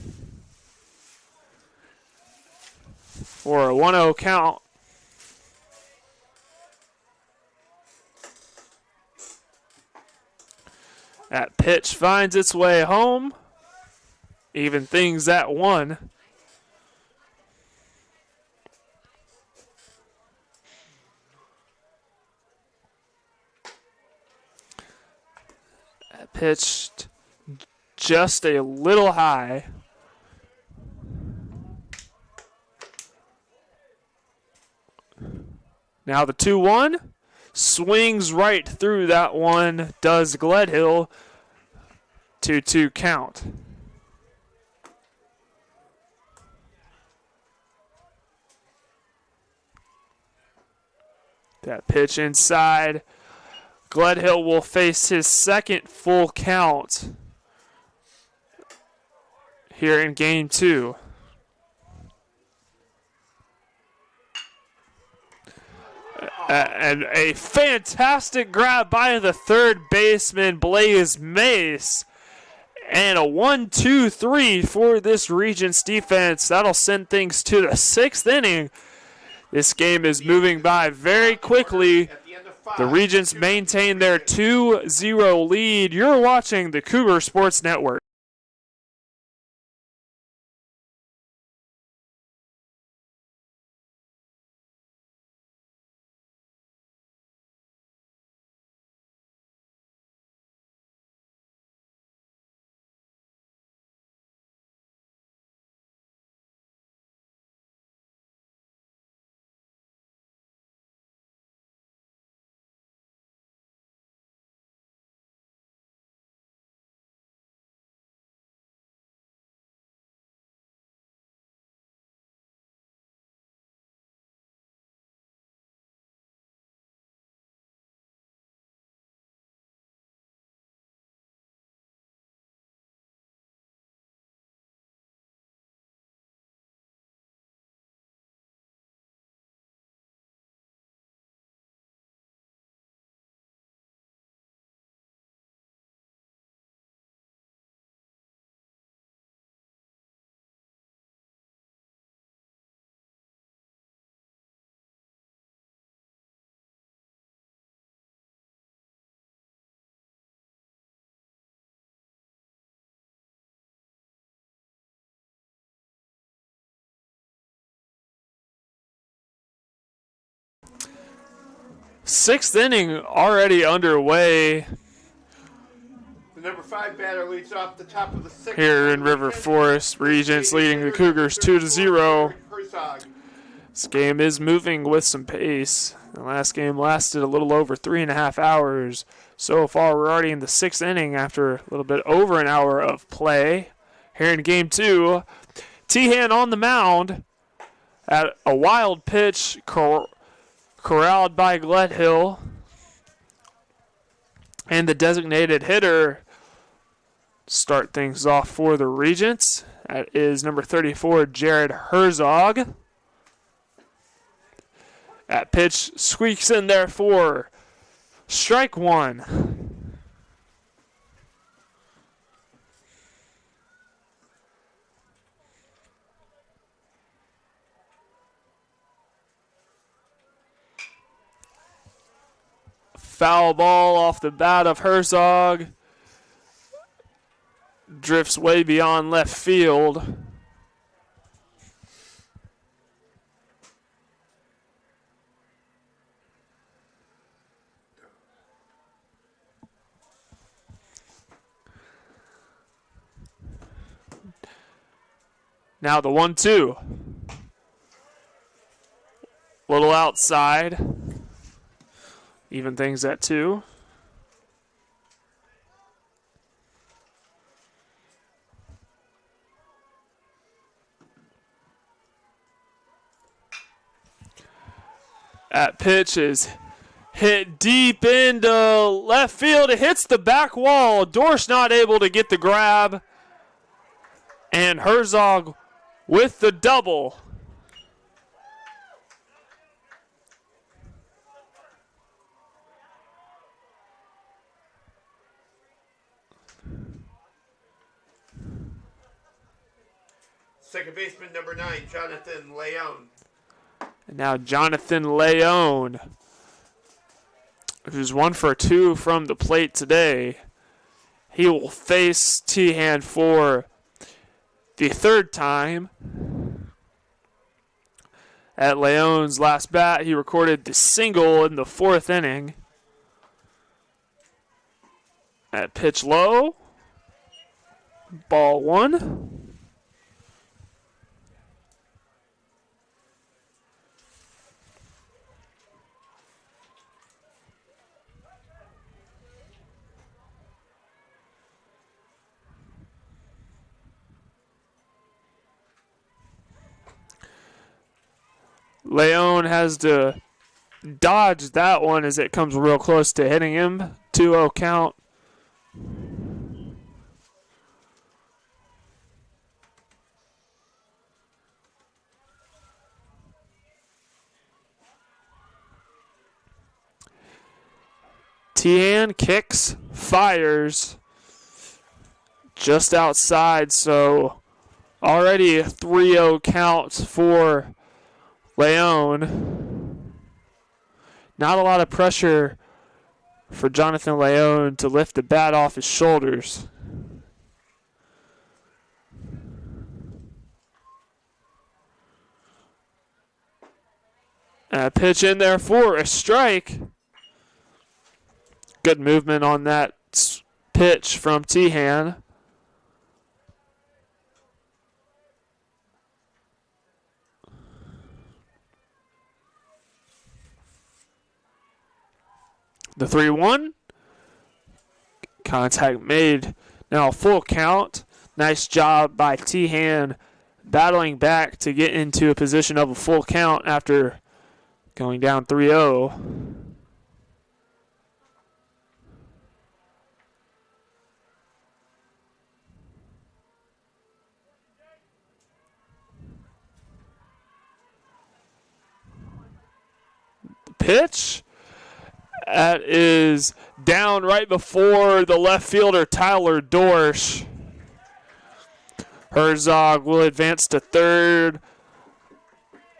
for a 1-0 count. That pitch finds its way home. Even things at 1. That pitched just a little high. Now the 2-1 swings right through that one, does Gledhill. 2-2 count. That pitch inside. Gledhill will face his second full count here in game 2. And a fantastic grab by the third baseman, Blaze Mace. And a 1-2-3 for this Regents defense. That'll send things to the 6th inning. This game is moving by very quickly. The Regents maintain their 2-0 lead. You're watching the Cougar Sports Network. Sixth inning already underway The number 5 batter leads off the top of the 6th. here in River Forest. Regents leading the Cougars 2-0. This game is moving with some pace. The last game lasted a little over 3.5 hours. So far, we're already in the 6th inning after a little bit over an hour of play. Here in game 2, Tehan on the mound at a wild pitch corralled by Gledhill. And the designated hitter start things off for the Regents. That is number 34, Jared Herzog. That pitch squeaks in there for strike 1. Foul ball off the bat of Herzog. Drifts way beyond left field. Now the 1-2. Little outside. Even things at 2. That pitch is hit deep into left field. It hits the back wall. Dorsch not able to get the grab. And Herzog with the double. Second baseman number 9, Jonathan Leone. And now Jonathan Leone, who's 1 for 2 from the plate today. He will face Tehan for the 3rd time. At Leone's last bat, he recorded the single in the 4th inning. At pitch low. Ball 1. Leone has to dodge that one as it comes real close to hitting him. 2-0 count. Tehan kicks, fires just outside, so already a 3-0 count for Leone. Not a lot of pressure for Jonathan Leone to lift the bat off his shoulders. And a pitch in there for a strike. Good movement on that pitch from Tehan. The 3-1. Contact made. Now a full count. Nice job by Tehan battling back to get into a position of a full count after going down 3-0. Pitch. That is down right before the left fielder, Tyler Dorsch. Herzog will advance to 3rd.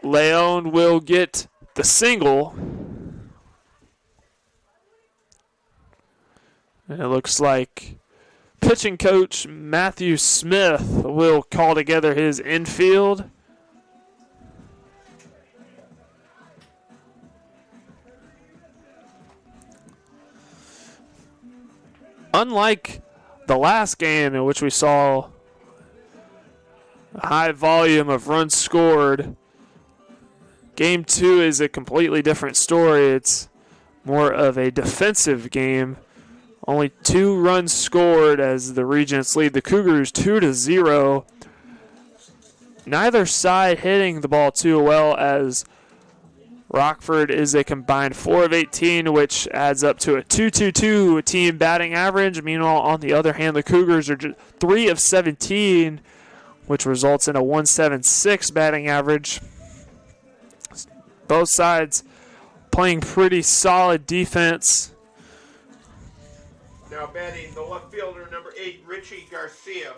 Leone will get the single. And it looks like pitching coach Matthew Smith will call together his infield. Unlike the last game in which we saw a high volume of runs scored, Game 2 is a completely different story. It's more of a defensive game. Only 2 runs scored as the Regents lead the Cougars 2-0. Neither side hitting the ball too well, as Rockford is a combined 4 of 18, which adds up to a 2.22 team batting average. Meanwhile, on the other hand, the Cougars are 3 of 17, which results in a 1.76 batting average. Both sides playing pretty solid defense. Now batting the left fielder, number 8, Richie Garcia.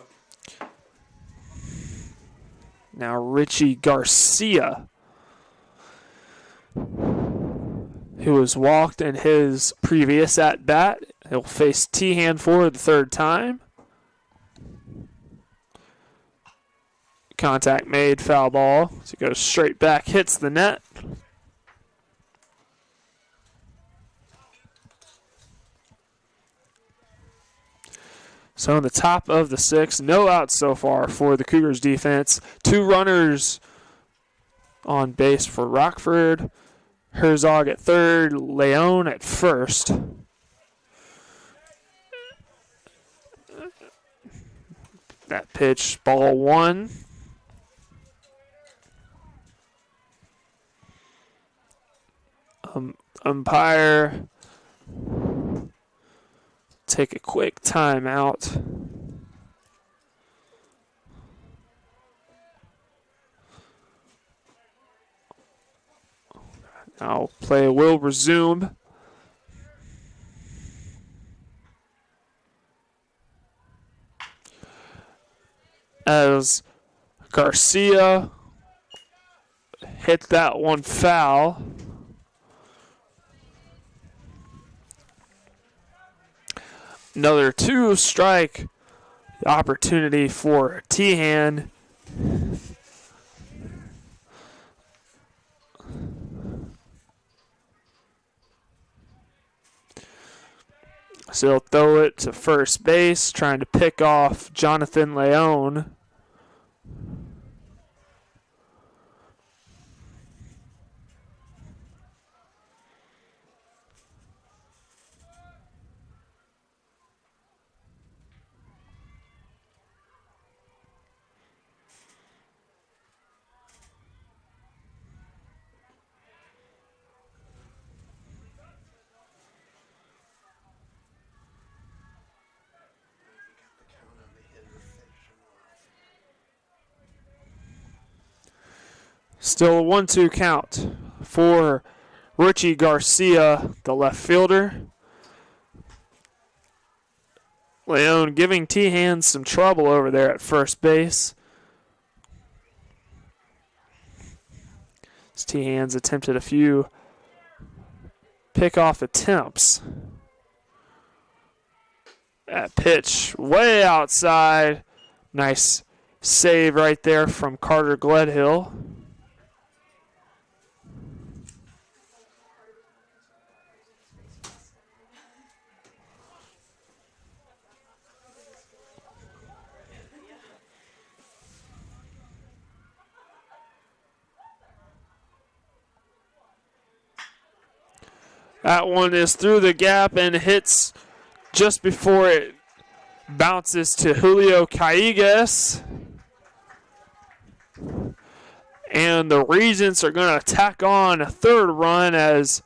Now Richie Garcia, who was walked in his previous at-bat. He'll face Tehan for the 3rd time. Contact made, foul ball. So it goes straight back, hits the net. So in the top of the 6th, no outs so far for the Cougars defense. 2 runners on base for Rockford. Herzog at third, Leon at first. That pitch, ball 1. Umpire, take a quick timeout. Now play will resume. As Garcia hit that one foul. Another 2-strike opportunity for Tehan. So he'll throw it to first base, trying to pick off Jonathan Leon. Still a 1-2 count for Richie Garcia, the left fielder. Leon giving Tehan some trouble over there at first base. Tehan's attempted a few pickoff attempts. That pitch way outside. Nice save right there from Carter Gledhill. That one is through the gap and hits just before it bounces to Julio Callejas. And the Regents are going to tack on a third run as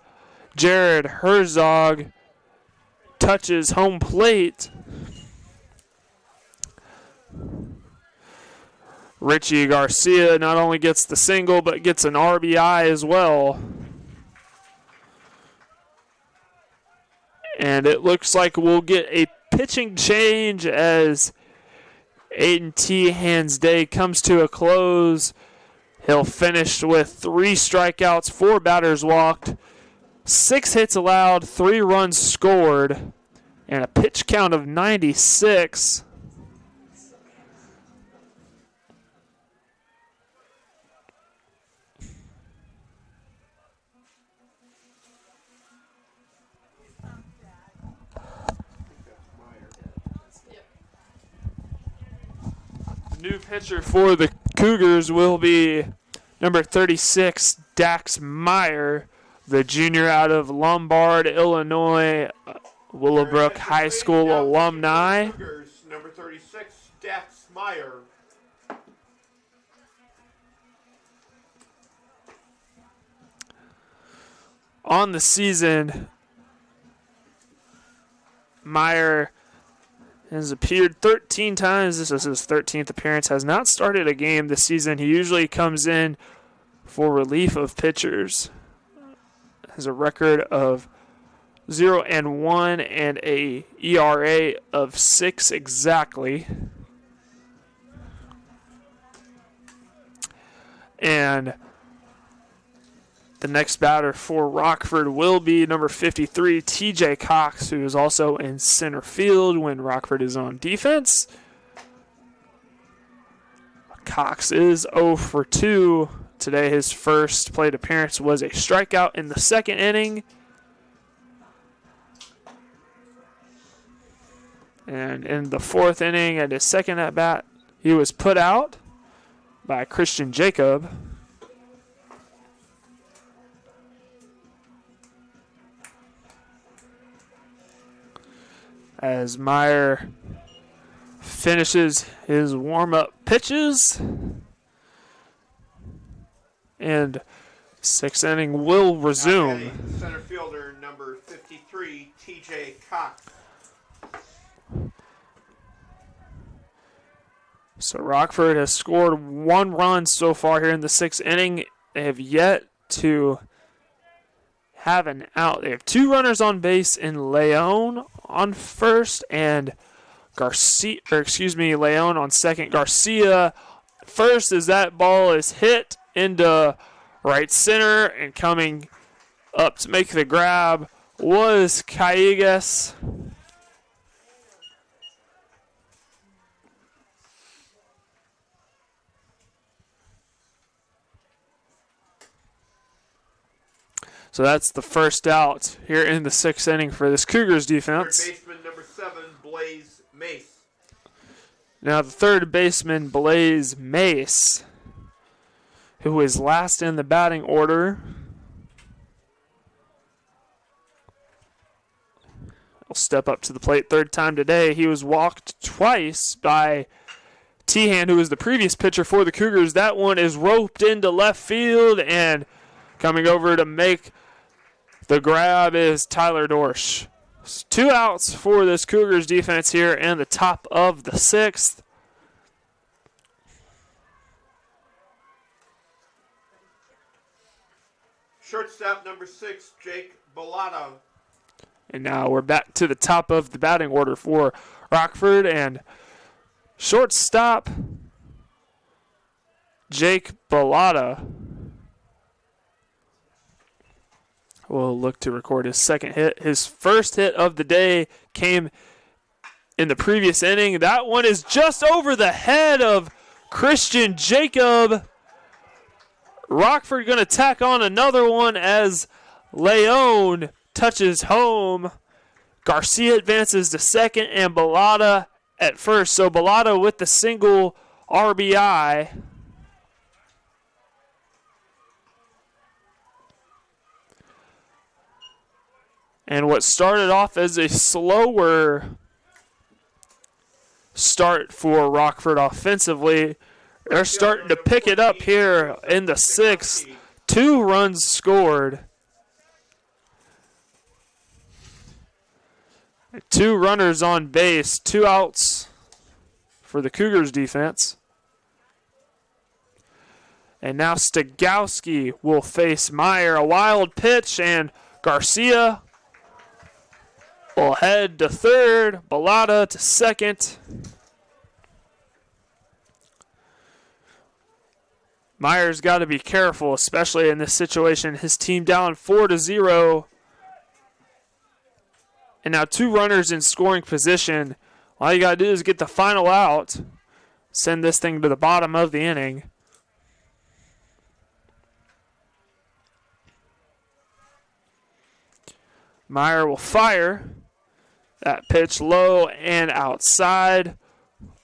Jared Herzog touches home plate. Richie Garcia not only gets the single, but gets an RBI as well. And it looks like we'll get a pitching change as Aiden Tehan's day comes to a close. He'll finish with 3 strikeouts, 4 batters walked, 6 hits allowed, 3 runs scored, and a pitch count of 96. New pitcher for the Cougars will be number 36, Dax Meyer, the junior out of Lombard, Illinois, Willowbrook High School alumni. Cougars, number 36, Dax Meyer. On the season, Meyer has appeared 13 times. This is his 13th appearance. Has not started a game this season. He usually comes in for relief of pitchers. Has a record of 0-1 and a ERA of 6 exactly. And the next batter for Rockford will be number 53, TJ Cox, who is also in center field when Rockford is on defense. Cox is 0 for 2. Today his first plate appearance was a strikeout in the second inning. And in the fourth inning, at his second at bat, he was put out by Christian Jacob. As Meyer finishes his warm-up pitches. And sixth inning will resume. Center fielder number 53, TJ Cox. So Rockford has scored 1 run so far here in the sixth inning. They have yet to have an out. They have 2 runners on base in Leon on first and Leon on second. Garcia first as that ball is hit into right center, and coming up to make the grab was Cougars. So that's the first out here in the sixth inning for this Cougars defense. Third baseman number 7, Blaze Mace. Now the third baseman, Blaze Mace, who is last in the batting order. Will step up to the plate third time today. He was walked twice by Tehan, who was the previous pitcher for the Cougars. That one is roped into left field, and coming over to make the grab is Tyler Dorsch. 2 outs for this Cougars defense here in the top of the sixth. Shortstop number 6, Jake Bellata. And now we're back to the top of the batting order for Rockford, and shortstop Jake Bellata will look to record his second hit. His first hit of the day came in the previous inning. That one is just over the head of Christian Jacob. Rockford going to tack on another one as Leon touches home. Garcia advances to second, and Bellata at first. So Bellata with the single RBI. And what started off as a slower start for Rockford offensively, they're starting to pick it up here in the sixth. 2 runs scored. 2 runners on base, 2 outs for the Cougars defense. And now Stigowski will face Meyer. A wild pitch, and Garcia will head to third. Bellata to second. Meyer's got to be careful, especially in this situation. His team down 4-0. And now 2 runners in scoring position. All you got to do is get the final out. Send this thing to the bottom of the inning. Meyer will fire. That pitch low and outside.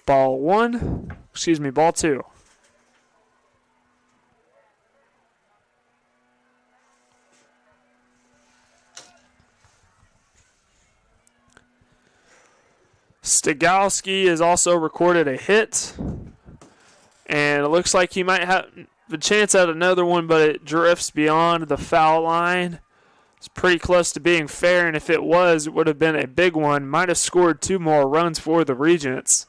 Ball 2. Stigowski has also recorded a hit. And it looks like he might have the chance at another one, but it drifts beyond the foul line. It's pretty close to being fair, and if it was, it would have been a big one. Might have scored 2 more runs for the Regents.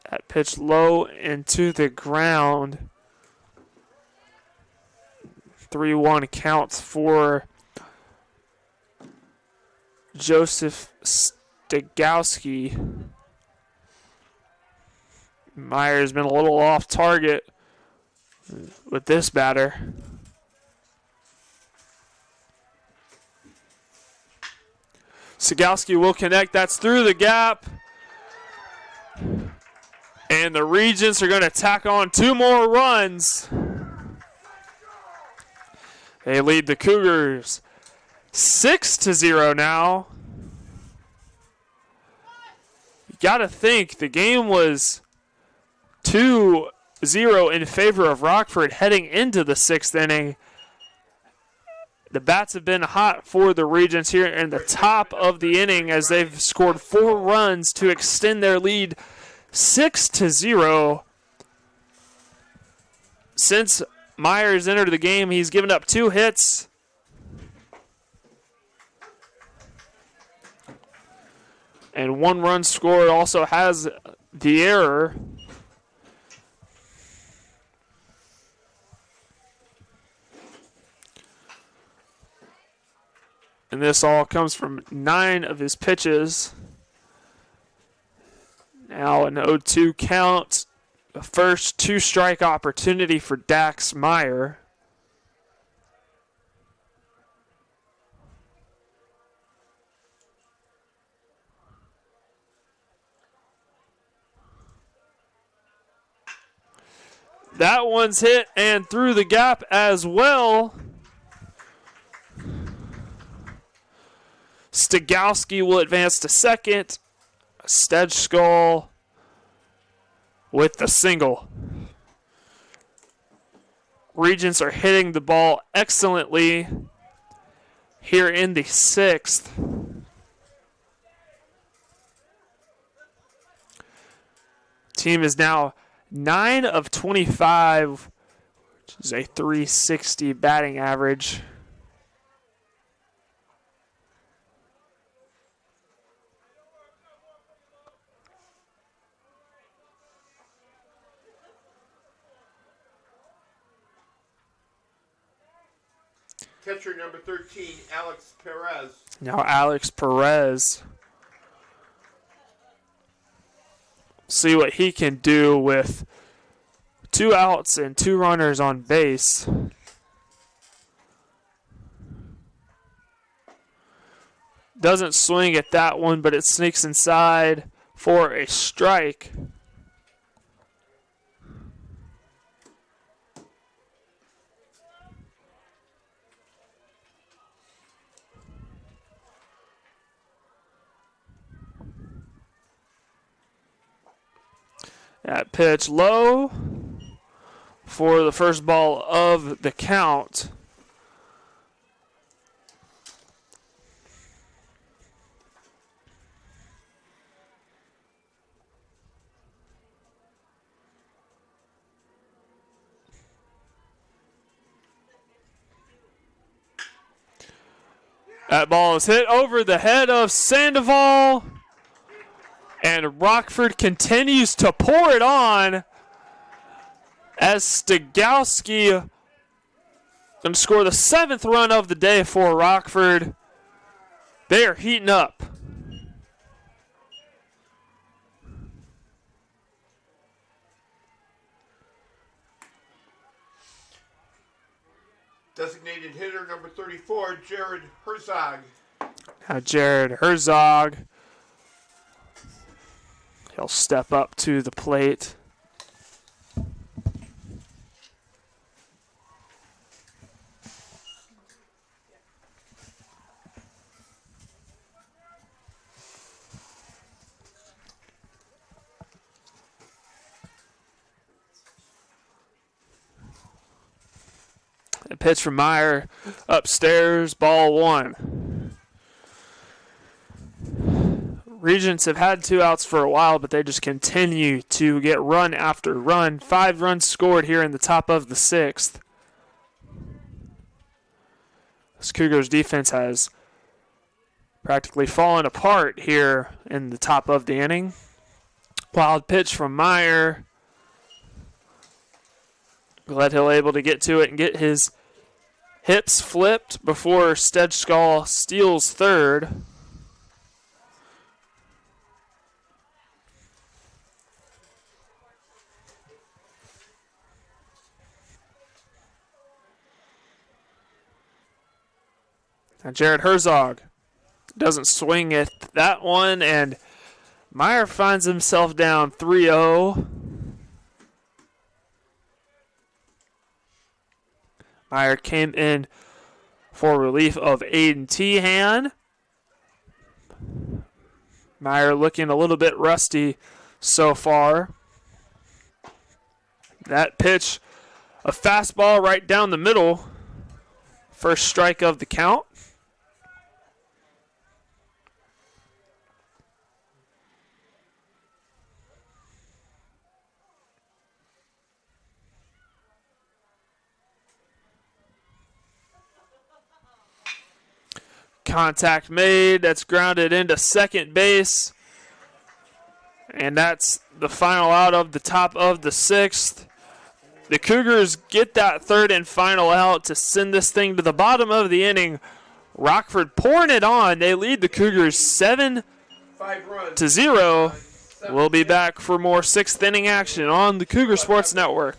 That pitch low into the ground. 3-1 counts for Joseph Stigowski. Meyer's been a little off target with this batter. Sigalski will connect. That's through the gap. And the Regents are going to tack on 2 more runs. They lead the Cougars 6-0 now. You got to think the game was 2-0 in favor of Rockford heading into the 6th inning. The bats have been hot for the Regents here in the top of the inning as they've scored 4 runs to extend their lead 6-0. Since Myers entered the game, he's given up 2 hits. And 1 run scored, also has the error. And this all comes from 9 of his pitches. Now an 0-2 count. The first 2-strike opportunity for Dax Meyer. That one's hit and through the gap as well. Stigowski will advance to second. Stedschkoll with the single. Regents are hitting the ball excellently here in the 6th. Team is now 9 of 25, which is a .360 batting average. Catcher number 13, Alex Perez. Now Alex Perez. See what he can do with 2 outs and 2 runners on base. Doesn't swing at that one, but it sneaks inside for a strike. That pitch low for the first ball of the count. That ball is hit over the head of Sandoval. And Rockford continues to pour it on as Stigowski going to score the 7th run of the day for Rockford. They are heating up. Designated hitter number 34, Jared Herzog. Now Jared Herzog. He'll step up to the plate. A pitch from Meyer upstairs, ball 1. Regents have had 2 outs for a while, but they just continue to get run after run. 5 runs scored here in the top of the 6th. This Cougars defense has practically fallen apart here in the top of the inning. Wild pitch from Meyer. Glad he'll able to get to it and get his hips flipped before Stedschkoll steals third. Now Jared Herzog doesn't swing at that one, and Meyer finds himself down 3-0. Meyer came in for relief of Aiden Tehan. Meyer looking a little bit rusty so far. That pitch, a fastball right down the middle. First strike of the count. Contact made. That's grounded into second base. And that's the final out of the top of the sixth. The Cougars get that third and final out to send this thing to the bottom of the inning. Rockford pouring it on. They lead the Cougars 7-0. We'll be back for more sixth inning action on the Cougar Sports Network.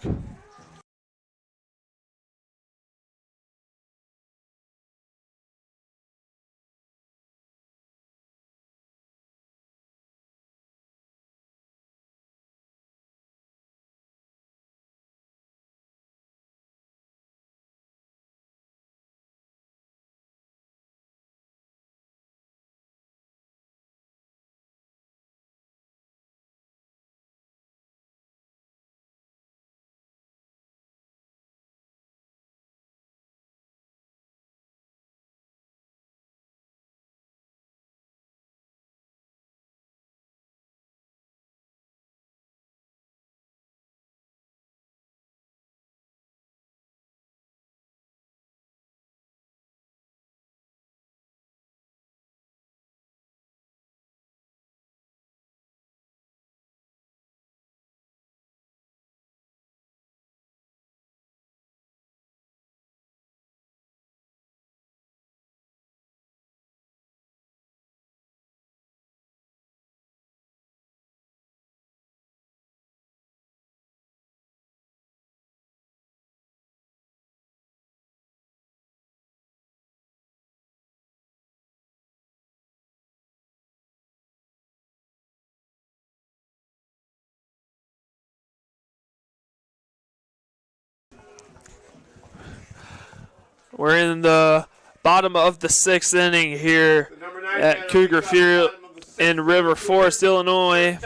We're in the bottom of the sixth inning here at Cougar Field in River Forest, Illinois.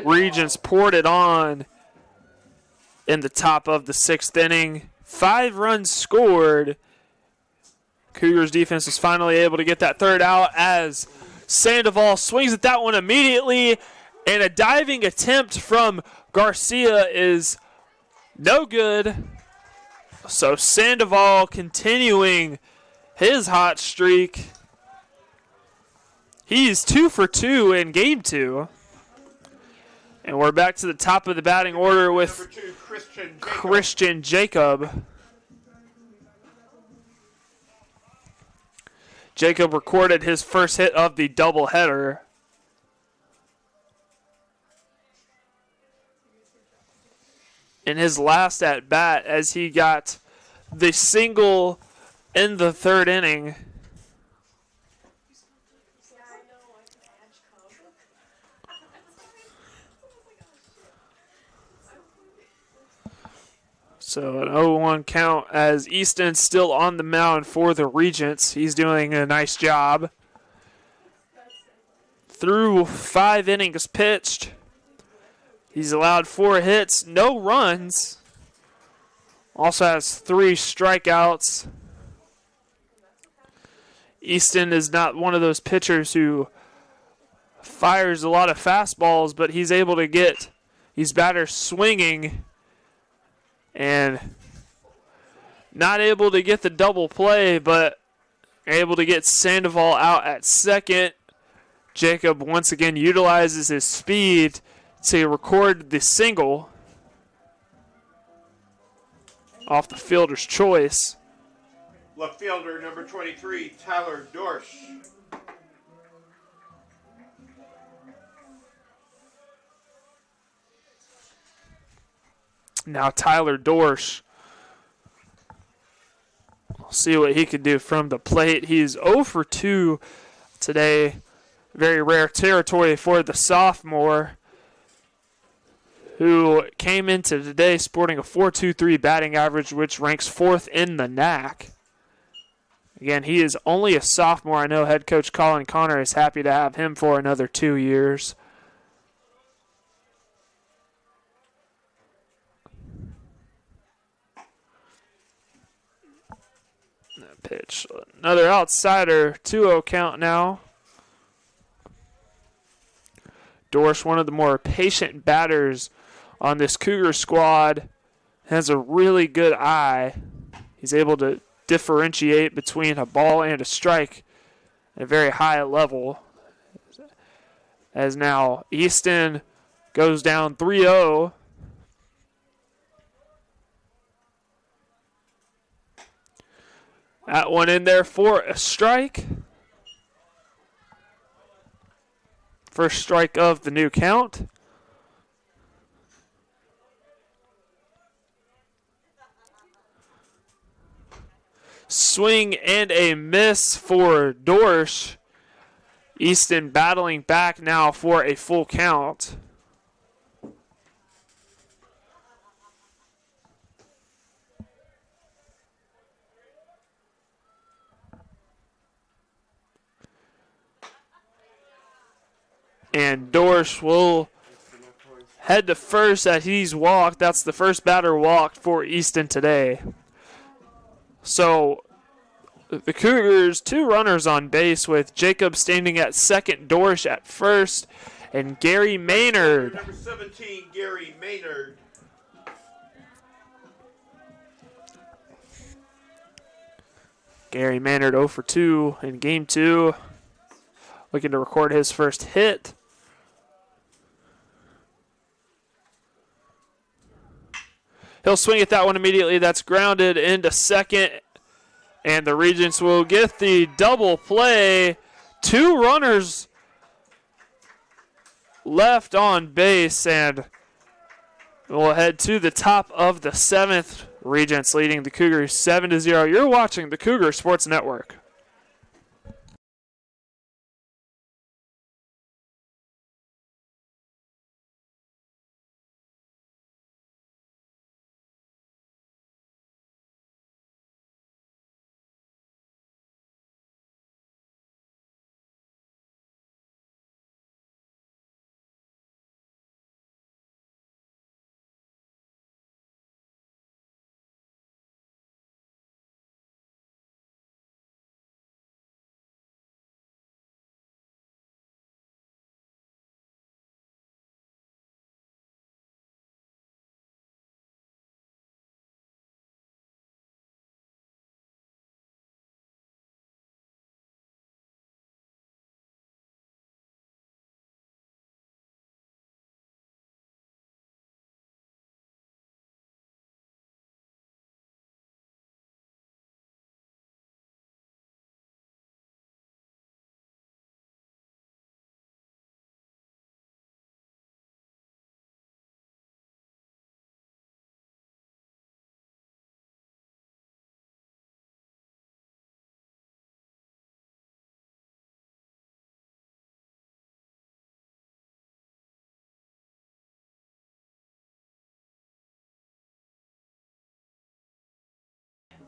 Regents poured it on in the top of the sixth inning. 5 runs scored. Cougars defense is finally able to get that third out as Sandoval swings at that one immediately, and a diving attempt from Garcia is no good. So Sandoval continuing his hot streak. He's 2 for 2 in game 2. And we're back to the top of the batting order with Christian Jacob. Jacob recorded his first hit of the doubleheader. In his last at bat, as he got the single in the third inning. So an 0-1 count as Easton's still on the mound for the Regents. He's doing a nice job. Through 5 innings pitched, he's allowed 4 hits, no runs. Also has 3 strikeouts. Easton is not one of those pitchers who fires a lot of fastballs, but he's able to get these batters swinging and not able to get the double play, but able to get Sandoval out at second. Jacob once again utilizes his speed to record the single off the fielder's choice. Left fielder number 23, Tyler Dorsch. Now Tyler Dorsch See what he can do from the plate. He's 0 for 2 today. Very rare territory for the sophomore, who came into today sporting a .423 batting average, which ranks 4th in the NAC. Again, he is only a sophomore. I know head coach Colin Connor is happy to have him for another 2 years. That pitch. Another outsider, 2-0 count now. Dorsch, one of the more patient batters on this Cougar squad, has a really good eye. He's able to differentiate between a ball and a strike at a very high level. As now Easton goes down 3-0. That one in there for a strike. First strike of the new count. Swing and a miss for Dorsch. Easton battling back now for a full count. And Dorsch will head to first as he's walked. That's the first batter walked for Easton today. So the Cougars, 2 runners on base with Jacob standing at second, Dorsch at first, and Gary Maynard. Number 17, Gary Maynard. Gary Maynard 0 for 2 in game 2. Looking to record his first hit. He'll swing at that one immediately. That's grounded into second. And the Regents will get the double play. 2 runners left on base. And we'll head to the top of the 7th. Regents leading the Cougars 7-0. You're watching the Cougar Sports Network.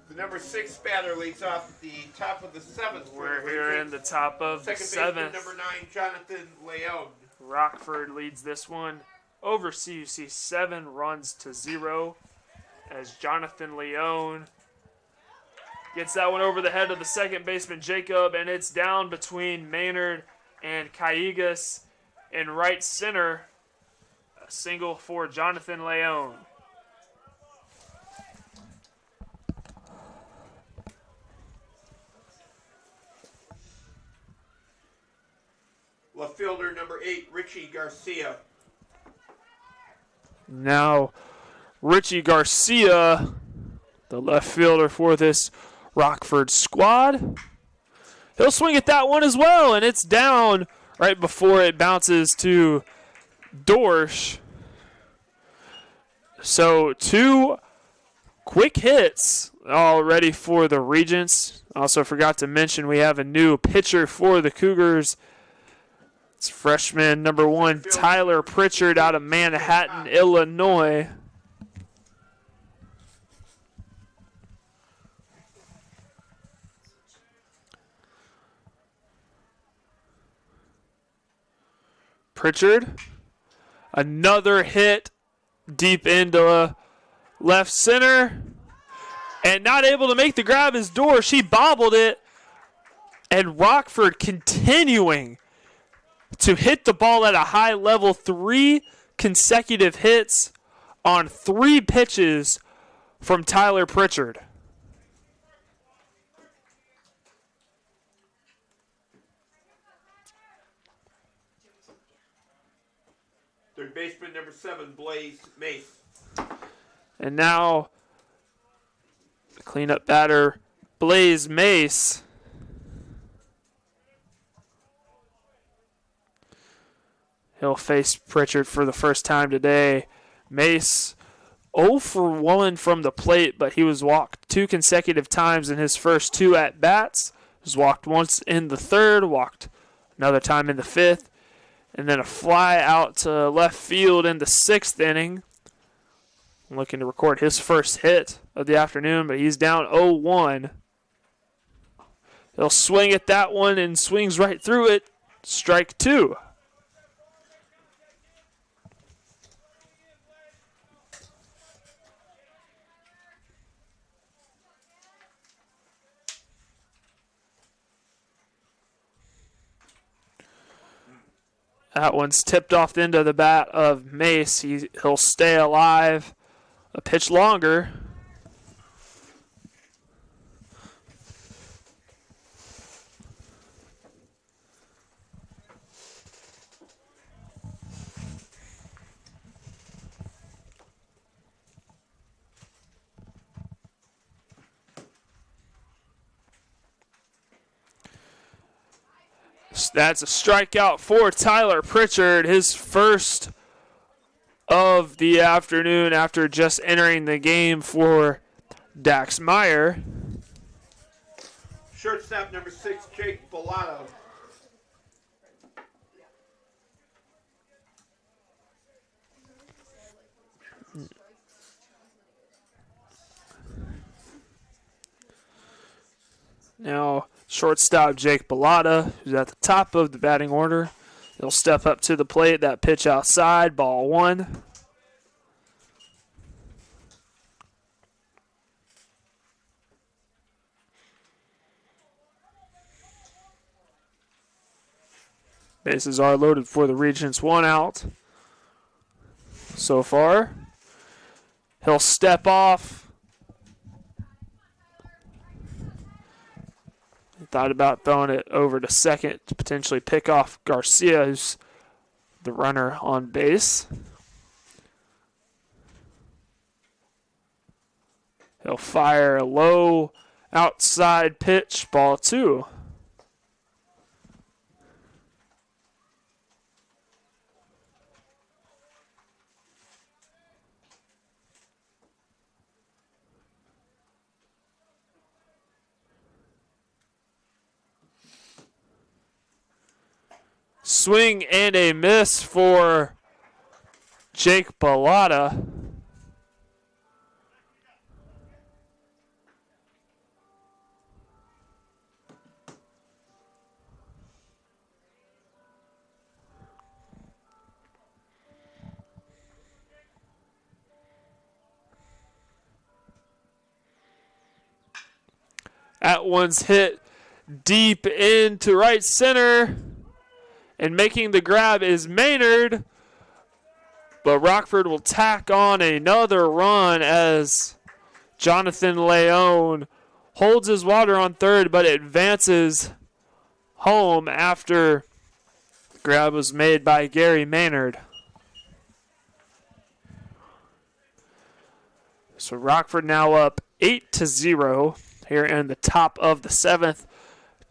The number 6 batter leads off at the top of the 7th. We're here in the top of the 7th. Number 9, Jonathan Leone. Rockford leads this one over CUC 7-0 as Jonathan Leone gets that one over the head of the second baseman Jacob, and it's down between Maynard and Cougars in right center. A single for Jonathan Leone. Left fielder number 8, Richie Garcia. Now, Richie Garcia, the left fielder for this Rockford squad. He'll swing at that one as well, and it's down right before it bounces to Dorsch. So 2 quick hits already for the Regents. Also forgot to mention we have a new pitcher for the Cougars. It's freshman number 1, Tyler Pritchard out of Manhattan, Illinois. Pritchard, another hit deep into left center, and not able to make the grab his door. She bobbled it, and Rockford continuing to hit the ball at a high level. 3 consecutive hits on 3 pitches from Tyler Pritchard. Third baseman number 7, Blaze Mace. And now the cleanup batter, Blaze Mace. He'll face Pritchard for the first time today. Mace 0 for 1 from the plate, but he was walked 2 consecutive times in his first 2 at-bats. He was walked once in the 3rd, walked another time in the 5th, and then a fly out to left field in the 6th inning. Looking to record his first hit of the afternoon, but he's down 0-1. He'll swing at that one and swings right through it. Strike 2. That one's tipped off into the bat of Mace. He'll stay alive a pitch longer. That's a strikeout for Tyler Pritchard, his first of the afternoon after just entering the game for Dax Meyer. Shortstop number 6, Jake Bellato. Now, shortstop Jake Bellotta, who's at the top of the batting order. He'll step up to the plate. That pitch outside, ball 1. Bases are loaded for the Regents. 1 out so far. He'll step off. Thought about throwing it over to second to potentially pick off Garcia, who's the runner on base. He'll fire a low outside pitch, ball 2. Swing and a miss for Jake Bellotta. That one's hit deep into right center. And making the grab is Maynard. But Rockford will tack on another run as Jonathan Leone holds his water on third, but advances home after the grab was made by Gary Maynard. So Rockford now up 8-0 here in the top of the 7th.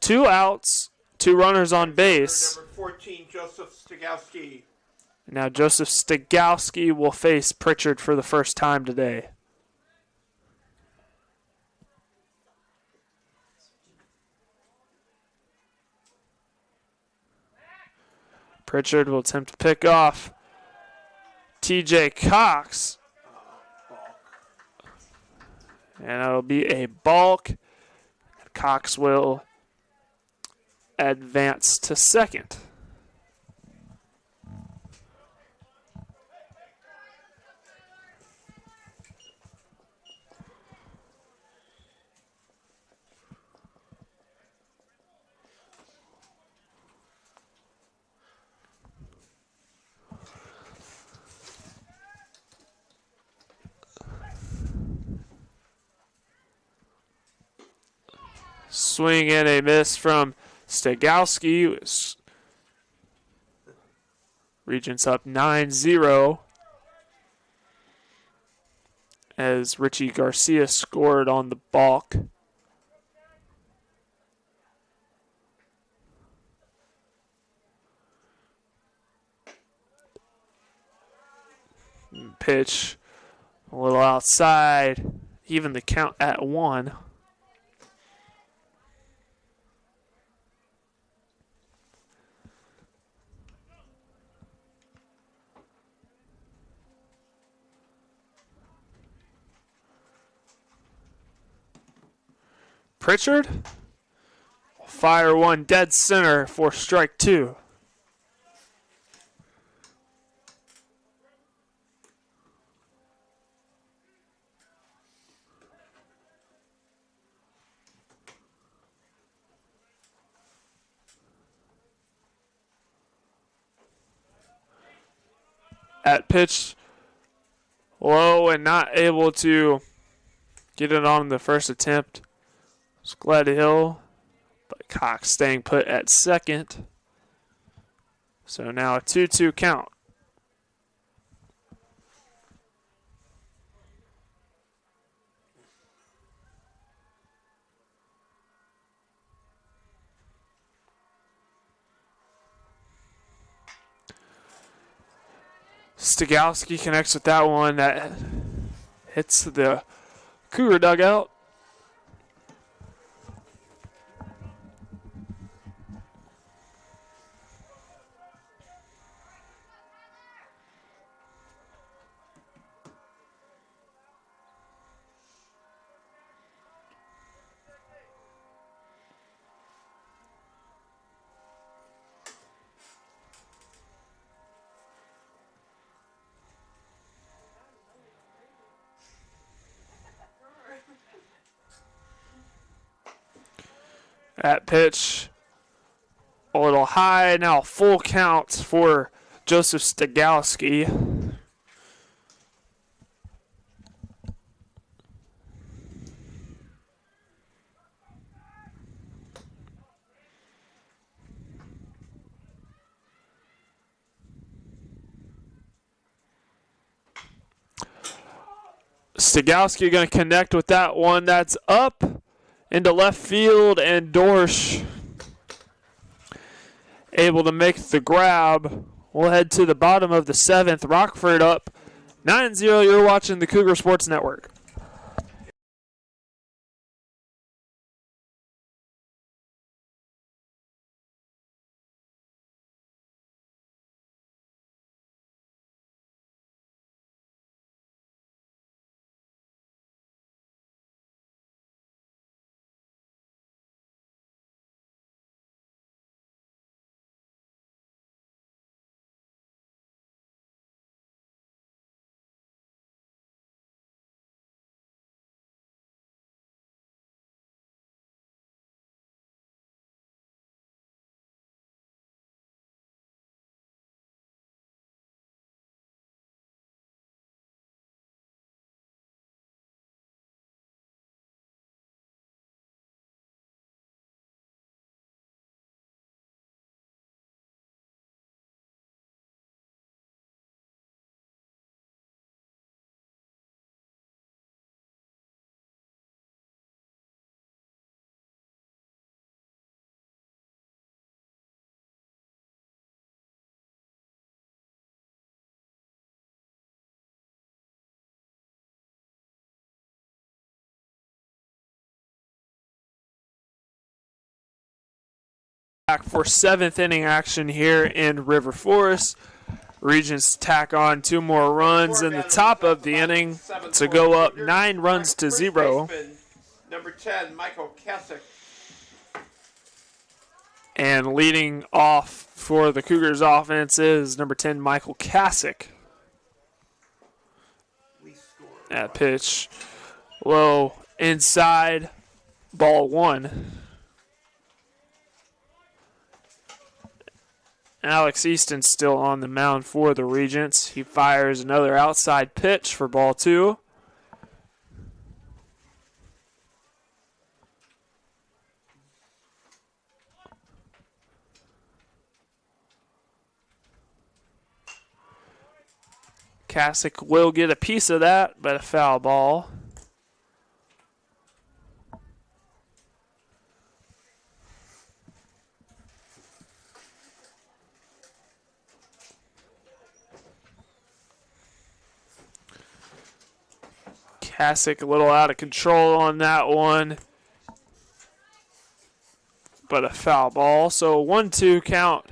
2 outs, 2 runners on base. Number 14, Joseph Stigowski. Now Joseph Stigowski will face Pritchard for the first time today. Pritchard will attempt to pick off TJ Cox. And that'll be a balk. Cox will advance to second. Swing and a miss from Stegowski. Regents up 9-0 as Richie Garcia scored on the balk. Pitch a little outside, even the count at 1. Pritchard will fire one dead center for strike 2. At pitch low and not able to get it on the first attempt. It's Gledhill, but Cox staying put at second. So now a 2-2 count. Stegowski connects with that one that hits the Cougar dugout. At pitch, a little high. Now full count for Joseph Stegowski. Stegowski going to connect with that one. That's up into left field, and Dorsch able to make the grab. We'll head to the bottom of the 7th. Rockford up 9-0. You're watching the Cougar Sports Network. Back for 7th inning action here in River Forest. Regents tack on 2 more runs in the top of the inning to go up 9 runs to 0. Number 10, Michael Kasich. And leading off for the Cougars offense is number 10, Michael Kasich. That pitch low inside, ball 1. Alex Easton's still on the mound for the Regents. He fires another outside pitch for ball 2. Kasich will get a piece of that, but a foul ball. Kasich a little out of control on that one, but a foul ball. So 1-2 count.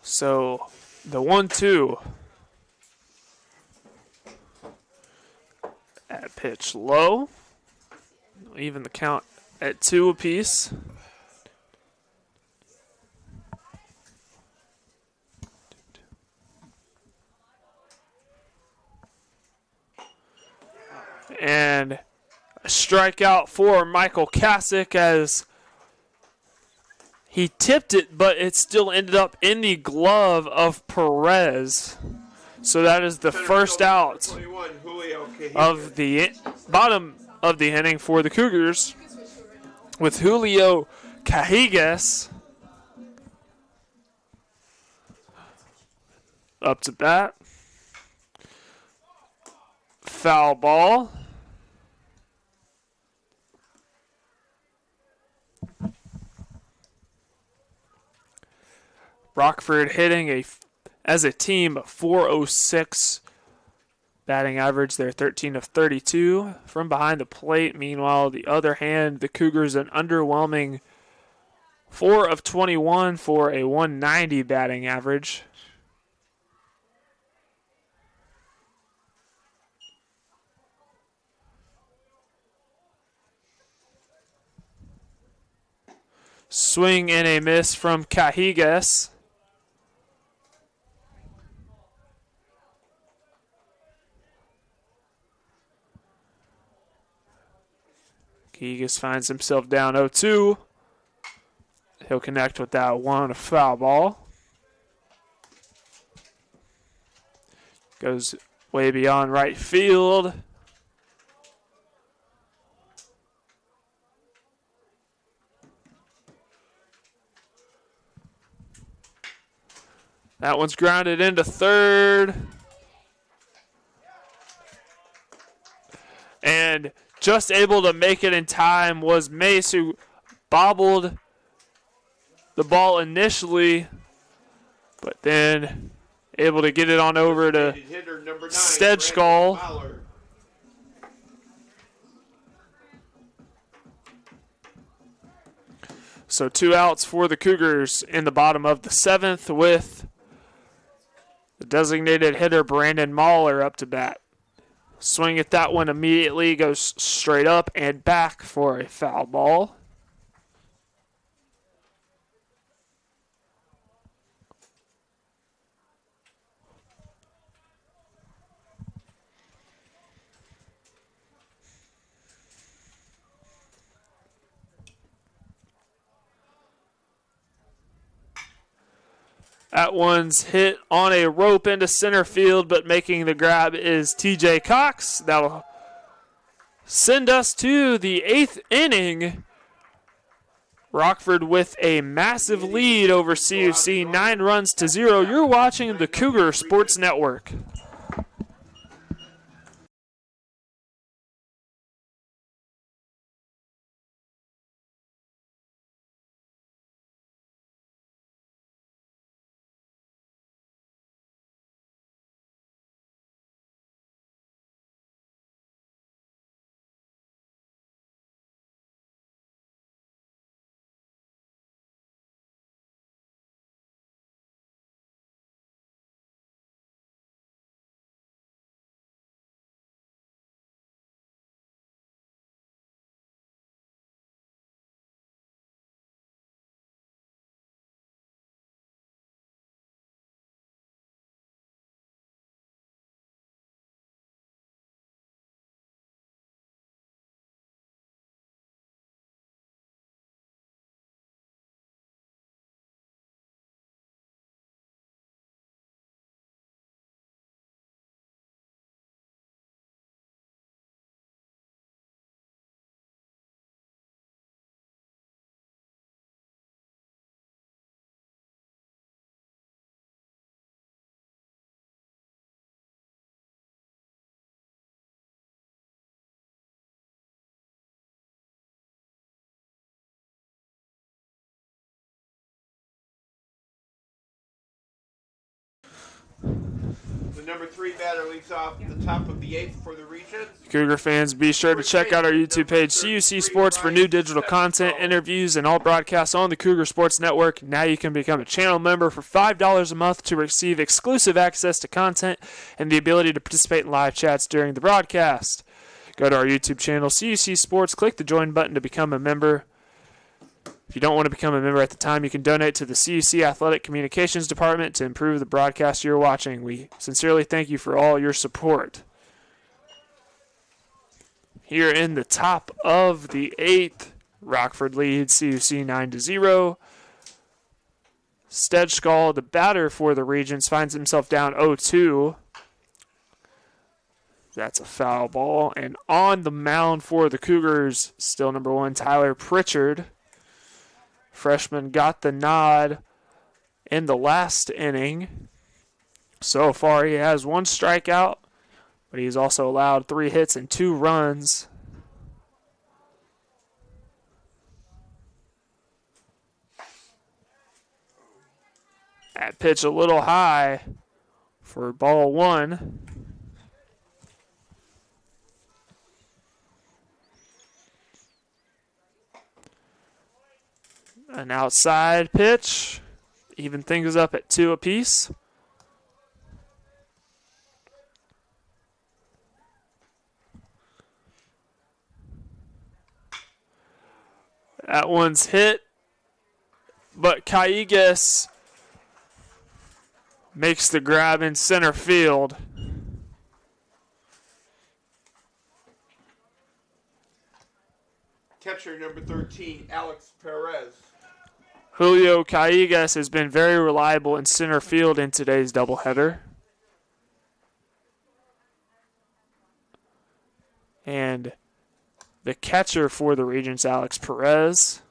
So the 1-2. That pitch low. Even the count at 2 apiece. And a strikeout for Michael Kasich as he tipped it, but it still ended up in the glove of Perez. So that is the first out of the bottom of the inning for the Cougars, with Julio Cajigas up to bat. Foul ball. Rockford hitting as a team, 406 batting average. They're 13 of 32 from behind the plate. Meanwhile, the other hand, the Cougars an underwhelming 4 of 21 for a 190 batting average. Swing and a miss from Cajigas. Cajigas finds himself down 0-2. He'll connect with that one, a foul ball. Goes way beyond right field. That one's grounded into third. And just able to make it in time was Mace, who bobbled the ball initially, but then able to get it on over to Stedskal. So 2 outs for the Cougars in the bottom of the 7th, with the designated hitter Brandon Mahler up to bat. Swing at that one immediately, goes straight up and back for a foul ball. That one's hit on a rope into center field, but making the grab is TJ Cox. That'll send us to the 8th inning. Rockford with a massive lead over CUC, 9 runs to 0. You're watching the Cougar Sports Network. The number 3 batter leads off the top of the 8th for the Regents. Cougar fans, be sure to check out our YouTube page, CUC Sports, for new digital content, interviews, and all broadcasts on the Cougar Sports Network. Now you can become a channel member for $5 a month to receive exclusive access to content and the ability to participate in live chats during the broadcast. Go to our YouTube channel, CUC Sports, click the join button to become a member. If you don't want to become a member at the time, you can donate to the CUC Athletic Communications Department to improve the broadcast you're watching. We sincerely thank you for all your support. Here in the top of the 8th, Rockford leads CUC 9-0. Stedskal, the batter for the Regents, finds himself down 0-2. That's a foul ball. And on the mound for the Cougars, still number 1, Tyler Pritchard. Freshman got the nod in the last inning. So far, he has 1 strikeout, but he's also allowed 3 hits and 2 runs. That pitch a little high for ball 1. An outside pitch. Even things up at 2 apiece. That one's hit. But Cougars makes the grab in center field. Catcher number 13, Alex Perez. Julio Cougars has been very reliable in center field in today's doubleheader. And the catcher for the Regents, Alex Perez,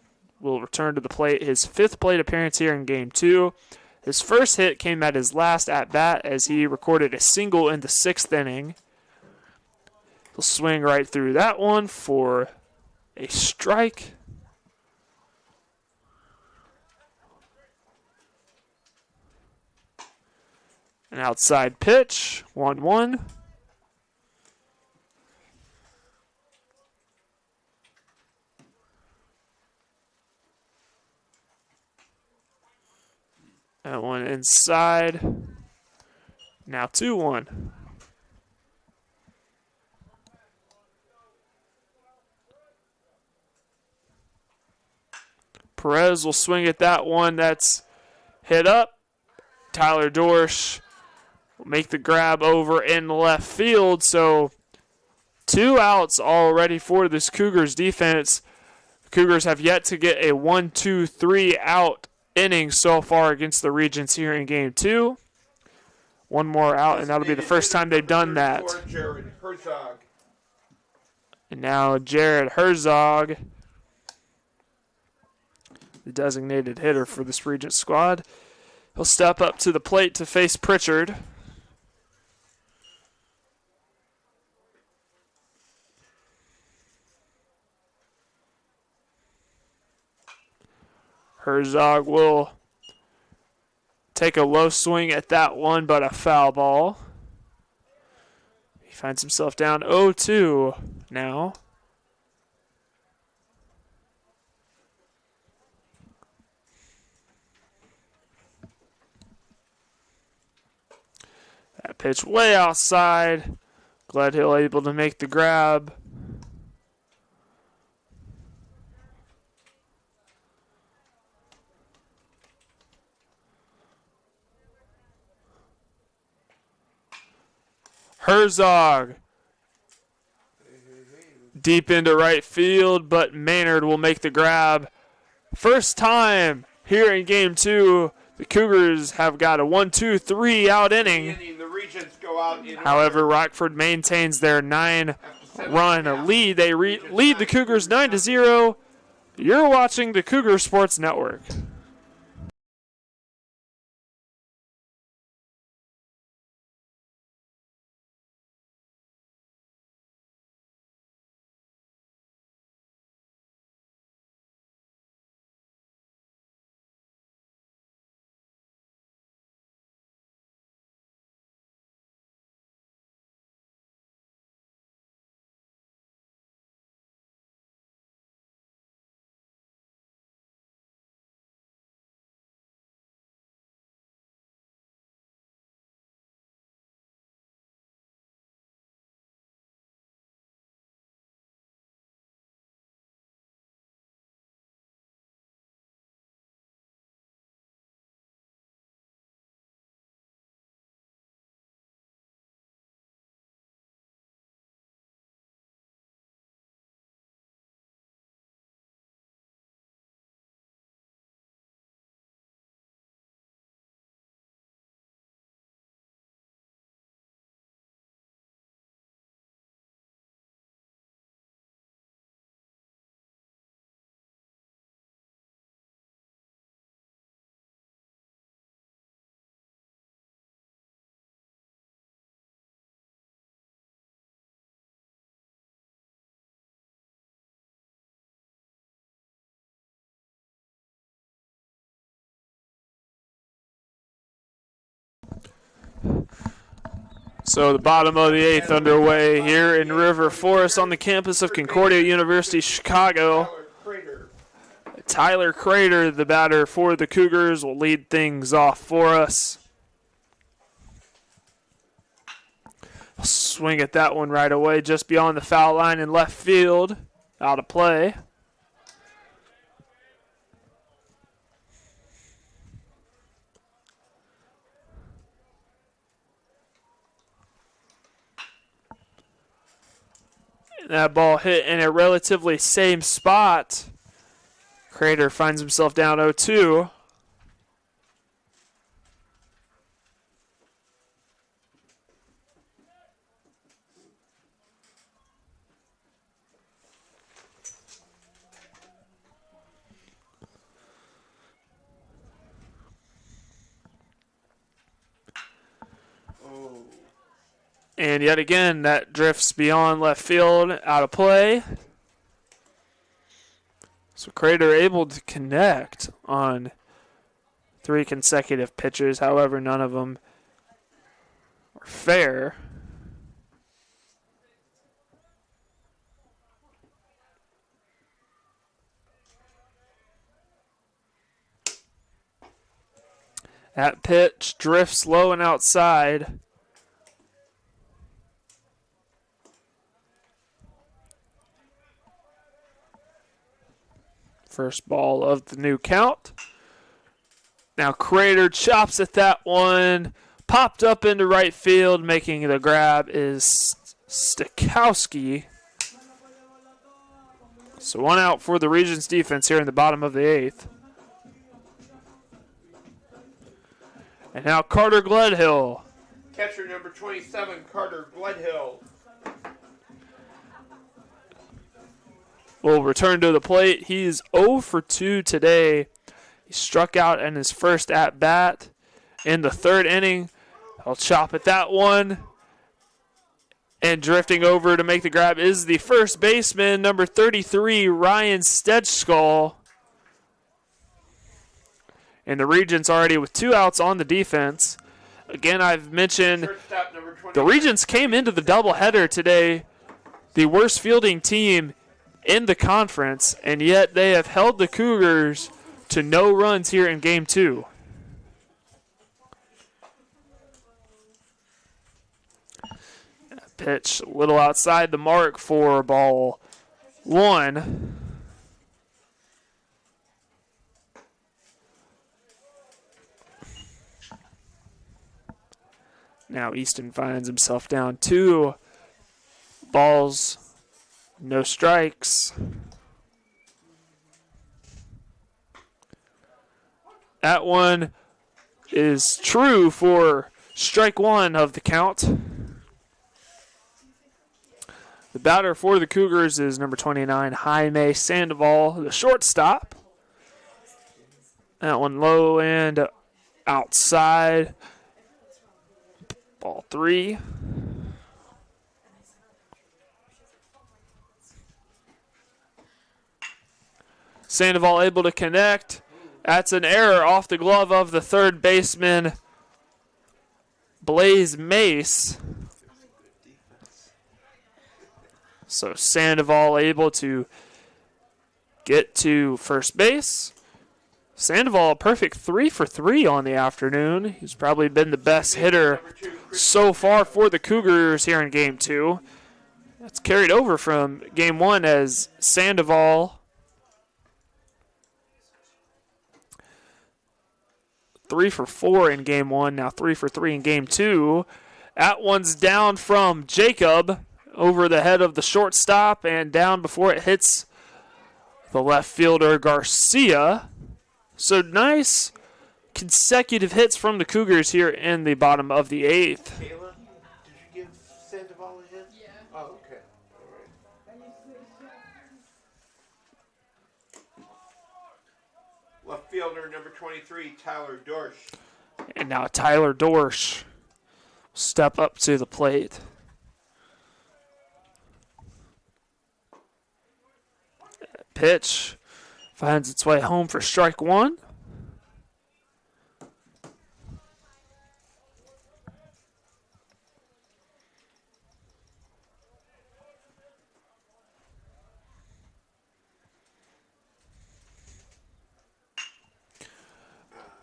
will return to the plate. His 5th plate appearance here in Game 2. His first hit came at his last at-bat as he recorded a single in the 6th inning. He'll swing right through that one for a strike. An outside pitch, 1-1. That one inside. Now 2-1. Perez will swing at that one. That's hit up. Tyler Dorsch will make the grab over in left field. So 2 outs already for this Cougars defense. The Cougars have yet to get a 1-2-3 out inning so far against the Regents here in Game 2. 1 more out, and that'll be the first time they've done that. Jared Herzog. And now Jared Herzog, the designated hitter for this Regent squad. He'll step up to the plate to face Pritchard. Herzog will take a low swing at that one, but a foul ball. He finds himself down 0-2 now. That pitch way outside. Gledhill able to make the grab. Herzog deep into right field, but Maynard will make the grab. First time here in Game 2, the Cougars have got a 1-2-3 out inning. The Regents go out in However, Rockford maintains their 9-run lead. They lead the Cougars 9-0. You're watching the Cougar Sports Network. So the bottom of the 8th underway here in River Forest on the campus of Concordia University, Chicago. Tyler Crater, the batter for the Cougars, will lead things off for us. Swing at that one right away, just beyond the foul line in left field. Out of play. That ball hit in a relatively same spot. Crater finds himself down 0-2. And yet again, that drifts beyond left field, out of play. So Crater able to connect on 3 consecutive pitches. However, none of them are fair. That pitch drifts low and outside. First ball of the new count. Now Crater chops at that one. Popped up into right field. Making the grab is Stakowski. So 1 out for the Regents defense here in the bottom of the 8th. And now Carter Gledhill. Catcher number 27, Carter Gledhill. Will return to the plate. He's 0 for 2 today. He struck out in his first at-bat in the 3rd inning. I'll chop at that one. And drifting over to make the grab is the first baseman, number 33, Ryan Stedschall. And the Regents already with 2 outs on the defense. Again, I've mentioned the Regents came into the doubleheader today, the worst fielding team in the conference, and yet they have held the Cougars to no runs here in Game 2. Pitch a little outside the mark for ball 1. Now Easton finds himself down 2 balls. No strikes. That one is true for strike 1 of the count. The batter for the Cougars is number 29, Jaime Sandoval, the shortstop. That one low and outside. Ball 3. Sandoval able to connect. That's an error off the glove of the 3rd baseman, Blaze Mace. So Sandoval able to get to first base. Sandoval a perfect 3 for 3 on the afternoon. He's probably been the best hitter so far for the Cougars here in Game 2. That's carried over from Game 1 as Sandoval 3 for 4 in Game 1, now 3 for 3 in Game 2. That one's down from Jacob over the head of the shortstop and down before it hits the left fielder Garcia. So nice consecutive hits from the Cougars here in the bottom of the 8th. Kayla, did you give Sandoval a hit? Yeah. Oh, okay. All right. Left fielder number 23, Tyler Dorsch. And now Tyler Dorsch step up to the plate. Pitch finds its way home for strike 1.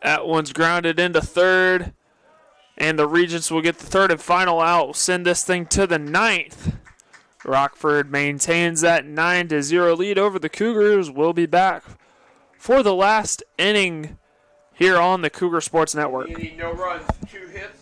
That one's grounded into third. And the Regents will get the third and final out. We'll send this thing to the ninth. Rockford maintains that 9-0 lead over the Cougars. We'll be back for the last inning here on the Cougar Sports Network. Inning, no runs, 2 hits.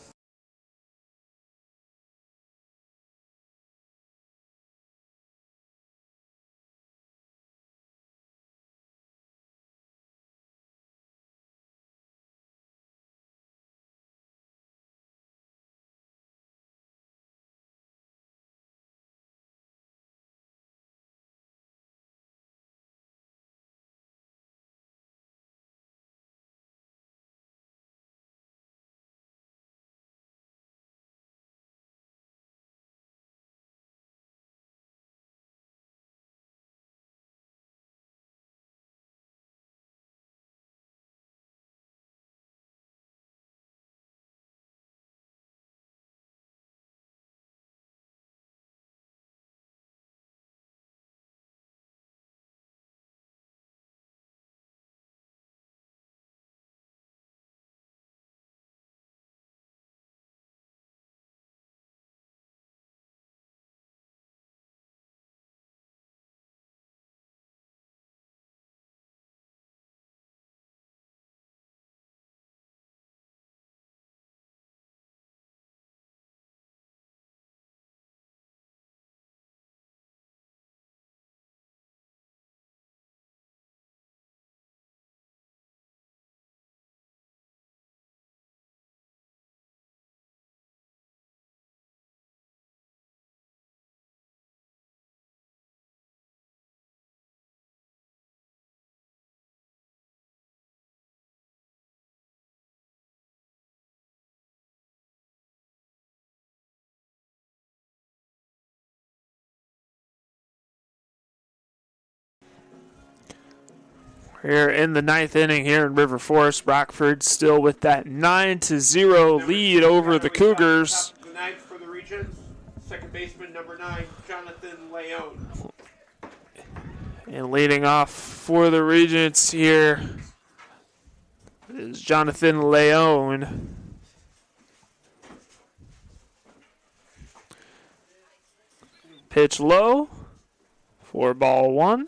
Here in the ninth inning here in River Forest, Rockford still with that 9-0 lead over the Cougars. The ninth for the Regents. Second baseman, number 9, Jonathan Leone. And leading off for the Regents here is Jonathan Leone. Pitch low for ball 1.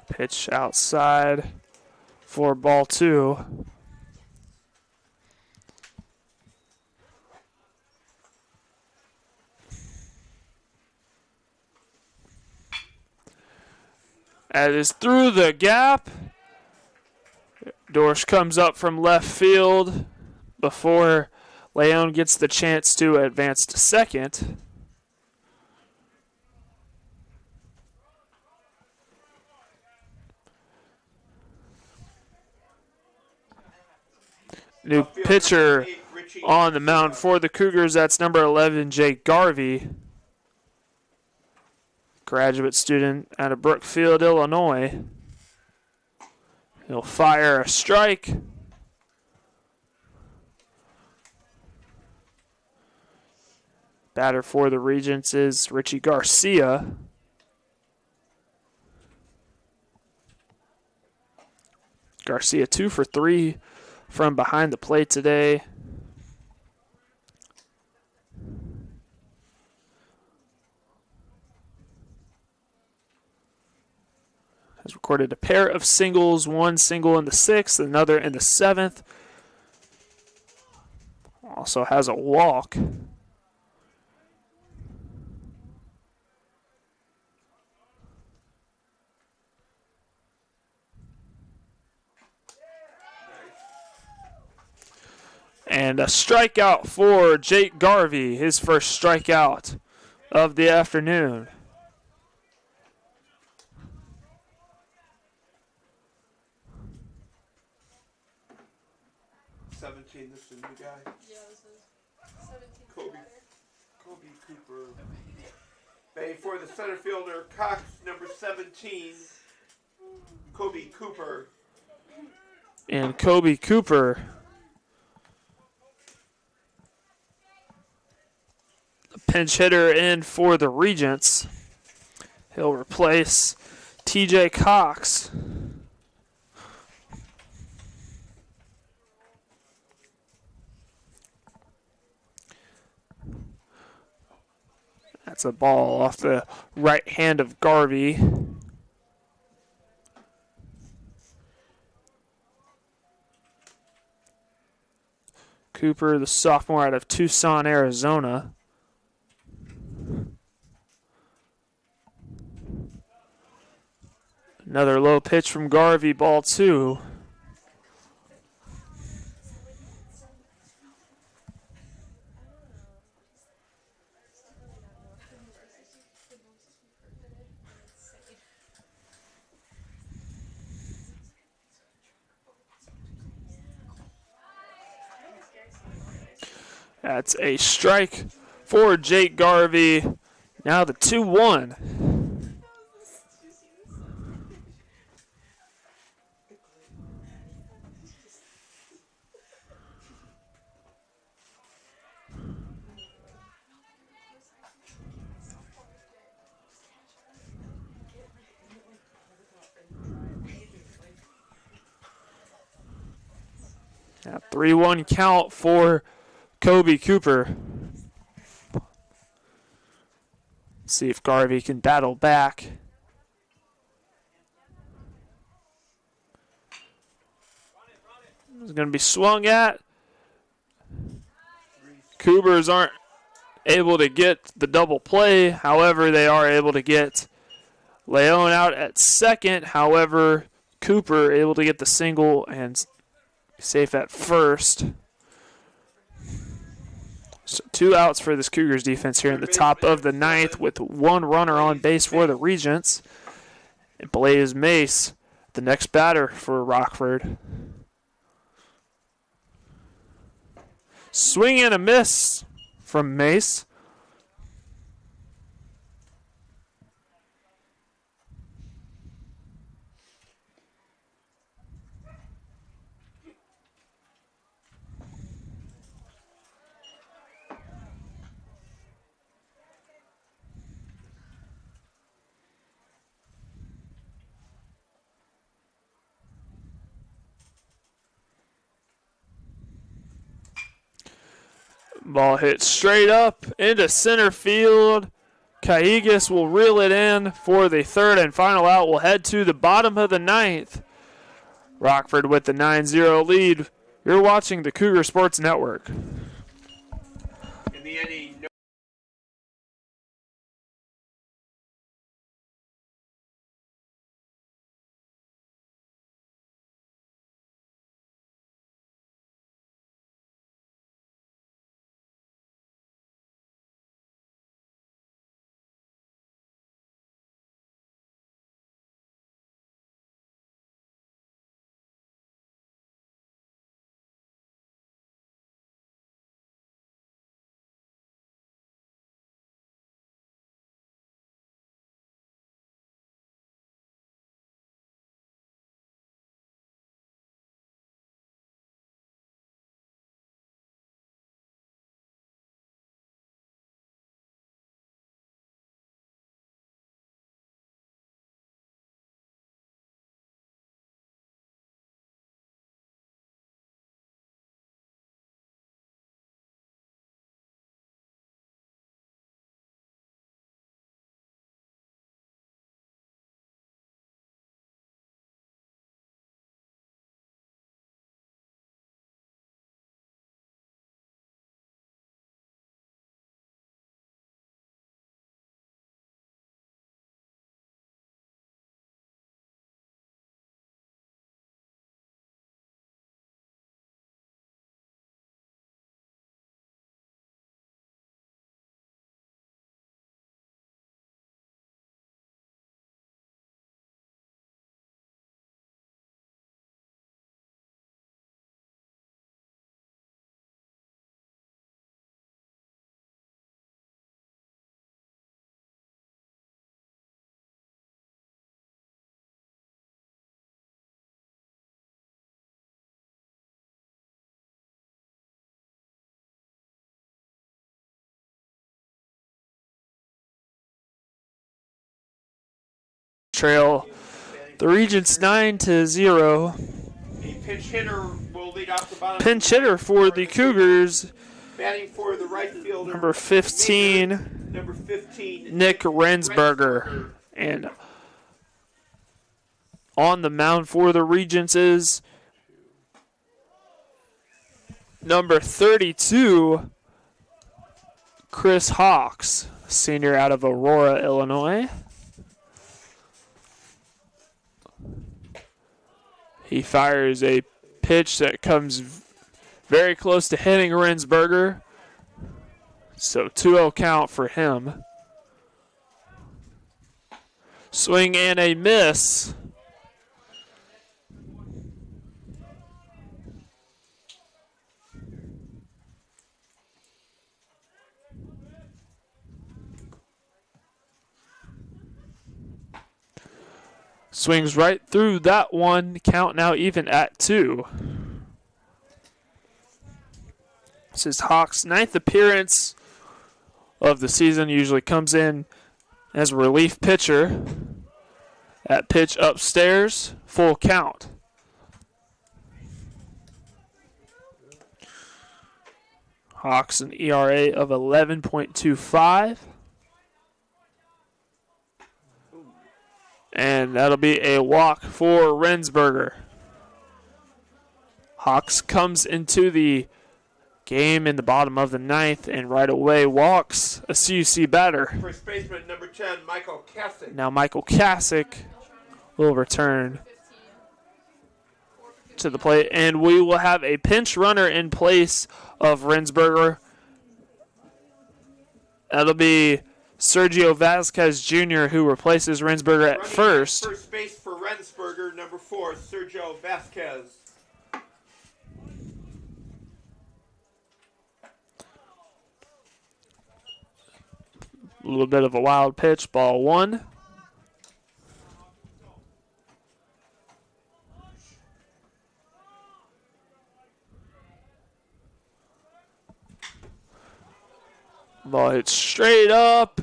Pitch outside for ball 2. That is through the gap. Dorsch comes up from left field before Leone gets the chance to advance to second. New pitcher on the mound for the Cougars. That's number 11, Jake Garvey. Graduate student out of Brookfield, Illinois. He'll fire a strike. Batter for the Regents is Richie Garcia. Garcia 2 for 3 from behind the plate today. Has recorded a pair of singles, one single in the 6th, another in the 7th. Also has a walk. And a strikeout for Jake Garvey, his first strikeout of the afternoon. This is a new guy. Yeah, this is 17. Kobe Cooper. Batting for the center fielder, Cox, number 17, Kobe Cooper. And Kobe Cooper, the pinch hitter in for the Regents. He'll replace TJ Cox. That's a ball off the right hand of Garvey. Cooper, the sophomore out of Tucson, Arizona. Another low pitch from Garvey, ball 2. That's a strike for Jake Garvey. Now the 2-1. Now 3-1 count for Kobe Cooper. See if Garvey can battle back. It's going to be swung at. Cougars aren't able to get the double play. However, they are able to get Leon out at second. However, Cooper able to get the single and safe at first. So 2 outs for this Cougars defense here in the top of the 9th with 1 runner on base for the Regents. And Blaze Mace, the next batter for Rockford. Swing and a miss from Mace. Ball hit straight up into center field. Cougars will reel it in for the 3rd and final out. We'll head to the bottom of the 9th. Rockford with the 9-0 lead. You're watching the Cougar Sports Network. In the inning, trail the Regents 9-0. A pinch hitter will lead off the bottom. Pinch hitter for the Cougars, Batting for the right fielder. number 15, Number 15, Nick Rensberger. And on the mound for the Regents is number 32, Chris Hawks, senior out of Aurora, Illinois. He fires a pitch that comes very close to hitting Rensberger. So 2-0 count for him. Swing and a miss. Swings right through that one. Count now even at 2. This is Hawks' 9th appearance of the season. Usually comes in as a relief pitcher. That pitch upstairs, full count. Hawks an ERA of 11.25. And that'll be a walk for Rensberger. Hawks comes into the game in the bottom of the 9th and right away walks a CUC batter. First baseman number 10, Michael Kasich. Now Michael Kasich will return to the plate, and we will have a pinch runner in place of Rensberger. That'll be Sergio Vasquez Jr., who replaces Rensberger at first. First base for Rensberger, number 4, Sergio Vasquez. A little bit of a wild pitch, ball 1. Ball hits straight up.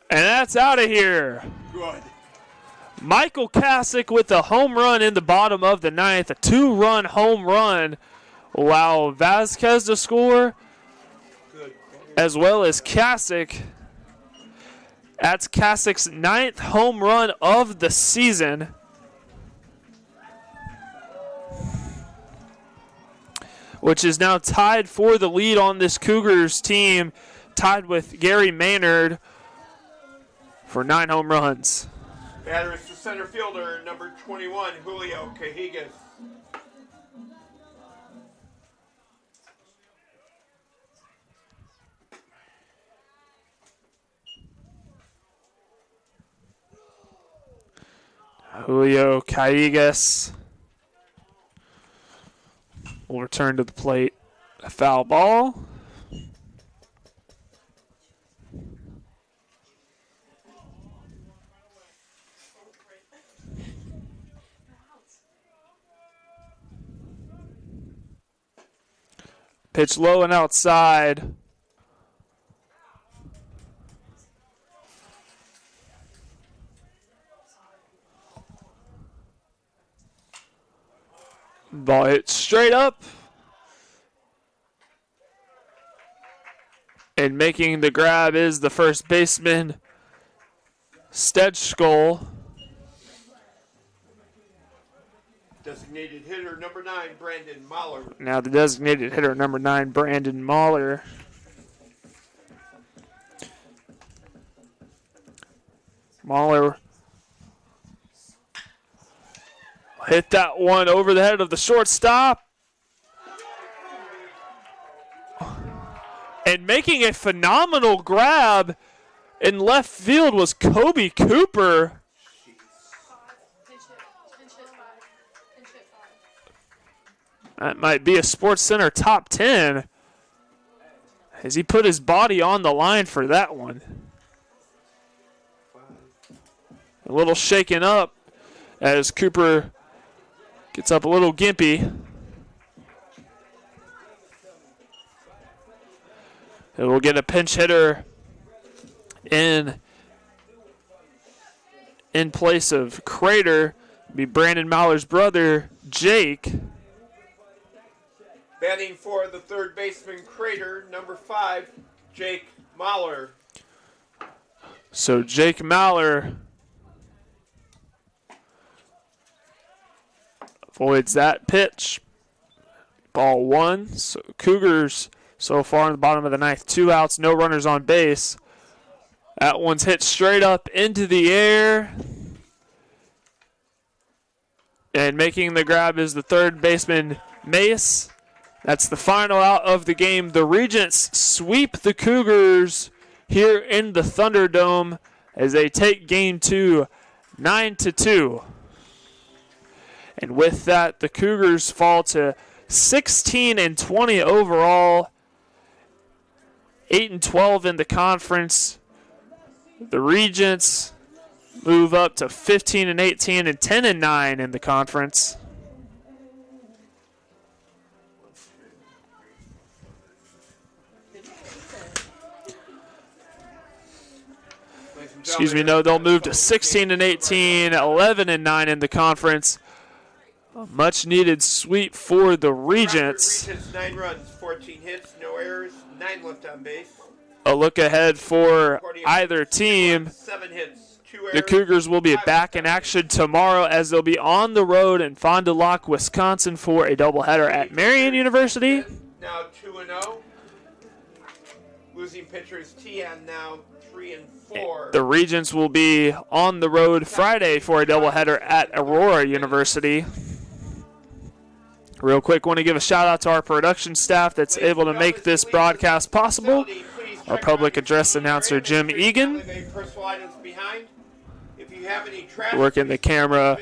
And that's out of here. Good. Michael Kasich with a home run in the bottom of the 9th. A 2-run home run. Allow Vasquez to score, as well as Kasich. That's Kasich's 9th home run of the season. Which is now tied for the lead on this Cougars team, tied with Gary Maynard for 9 home runs. Batter is the center fielder, number 21, Julio Cajigas. Julio Cajigas will return to the plate. A foul ball. Pitch low and outside. Ball hit straight up. And making the grab is the first baseman, Stetschkoll. Designated hitter number 9, Brandon Mahler. Now the designated hitter number 9, Brandon Mahler. Mahler hit that one over the head of the shortstop. And making a phenomenal grab in left field was Kobe Cooper. That might be a Sports Center top 10, as he put his body on the line for that one. A little shaken up as Cooper gets up a little gimpy. And we'll get a pinch hitter in in place of Crater will be Brandon Maller's brother, Jake. Batting for the third baseman, Crater, number 5, Jake Mahler. So Jake Maller avoids that pitch. Ball 1. So Cougars so far in the bottom of the ninth, 2 outs, no runners on base. That one's hit straight up into the air. And making the grab is the third baseman, Mace. That's the final out of the game. The Regents sweep the Cougars here in the Thunderdome as they take game 2, 9-2. And with that, the Cougars fall to 16-20 overall, 8-12 in the conference. The Regents move up to 15-18 and 10-9 in the conference. Excuse me, no, they'll move to 16-18, 11-9 in the conference. A much-needed sweep for the Regents. Regents, 9 runs, 14 hits, no errors, 9 left on base. A look ahead for either team. 7 hits, 2 errors. The Cougars will be back in action tomorrow as they'll be on the road in Fond du Lac, Wisconsin for a doubleheader at Marian University. Now 2-0. Losing pitchers Tian now 3-4. The Regents will be on the road Friday for a doubleheader at Aurora University. Real quick, want to give a shout out to our production staff that's able to make this broadcast possible. Our public address announcer, Jim Egan. Working the camera,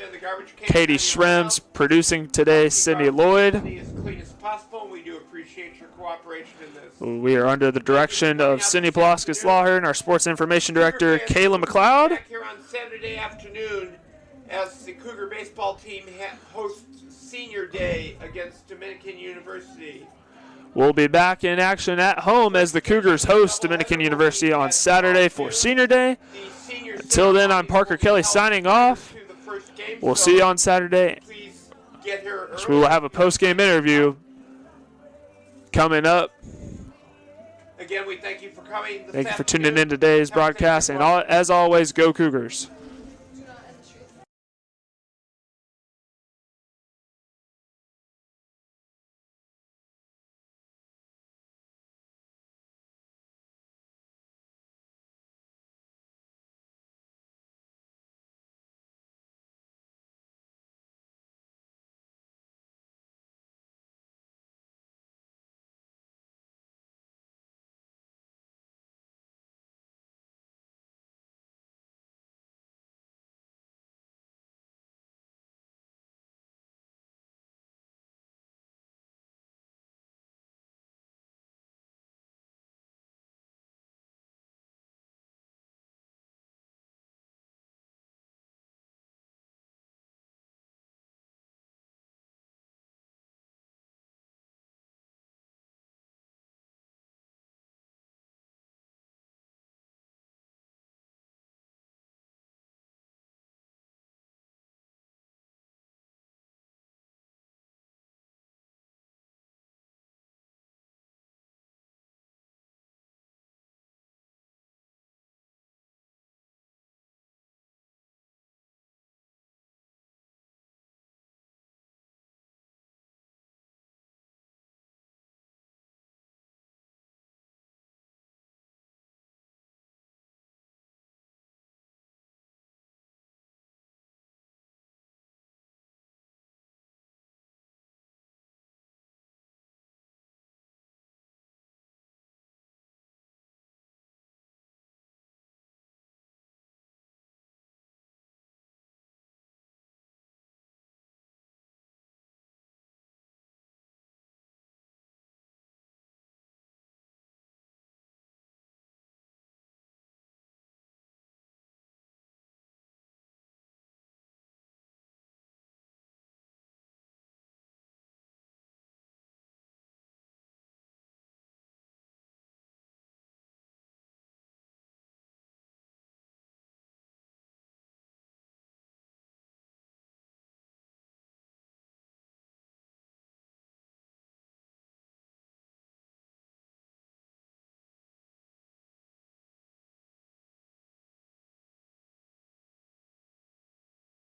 Katie Schrems. Producing today, Cindy Lloyd. We are under the direction of Cindy Palaskis-Lawher and our sports information director, Kayla McLeod. Back here on Saturday afternoon as the Cougar baseball team hosts Senior Day against Dominican University. We'll be back in action at home as the Cougars host Dominican University on Saturday for Senior Day. Until then, I'm Parker Kelly signing off. We'll see you on Saturday. We will have a post-game interview coming up. Again, we thank you for coming. Thank you for tuning in to today's broadcast. And as always, go Cougars.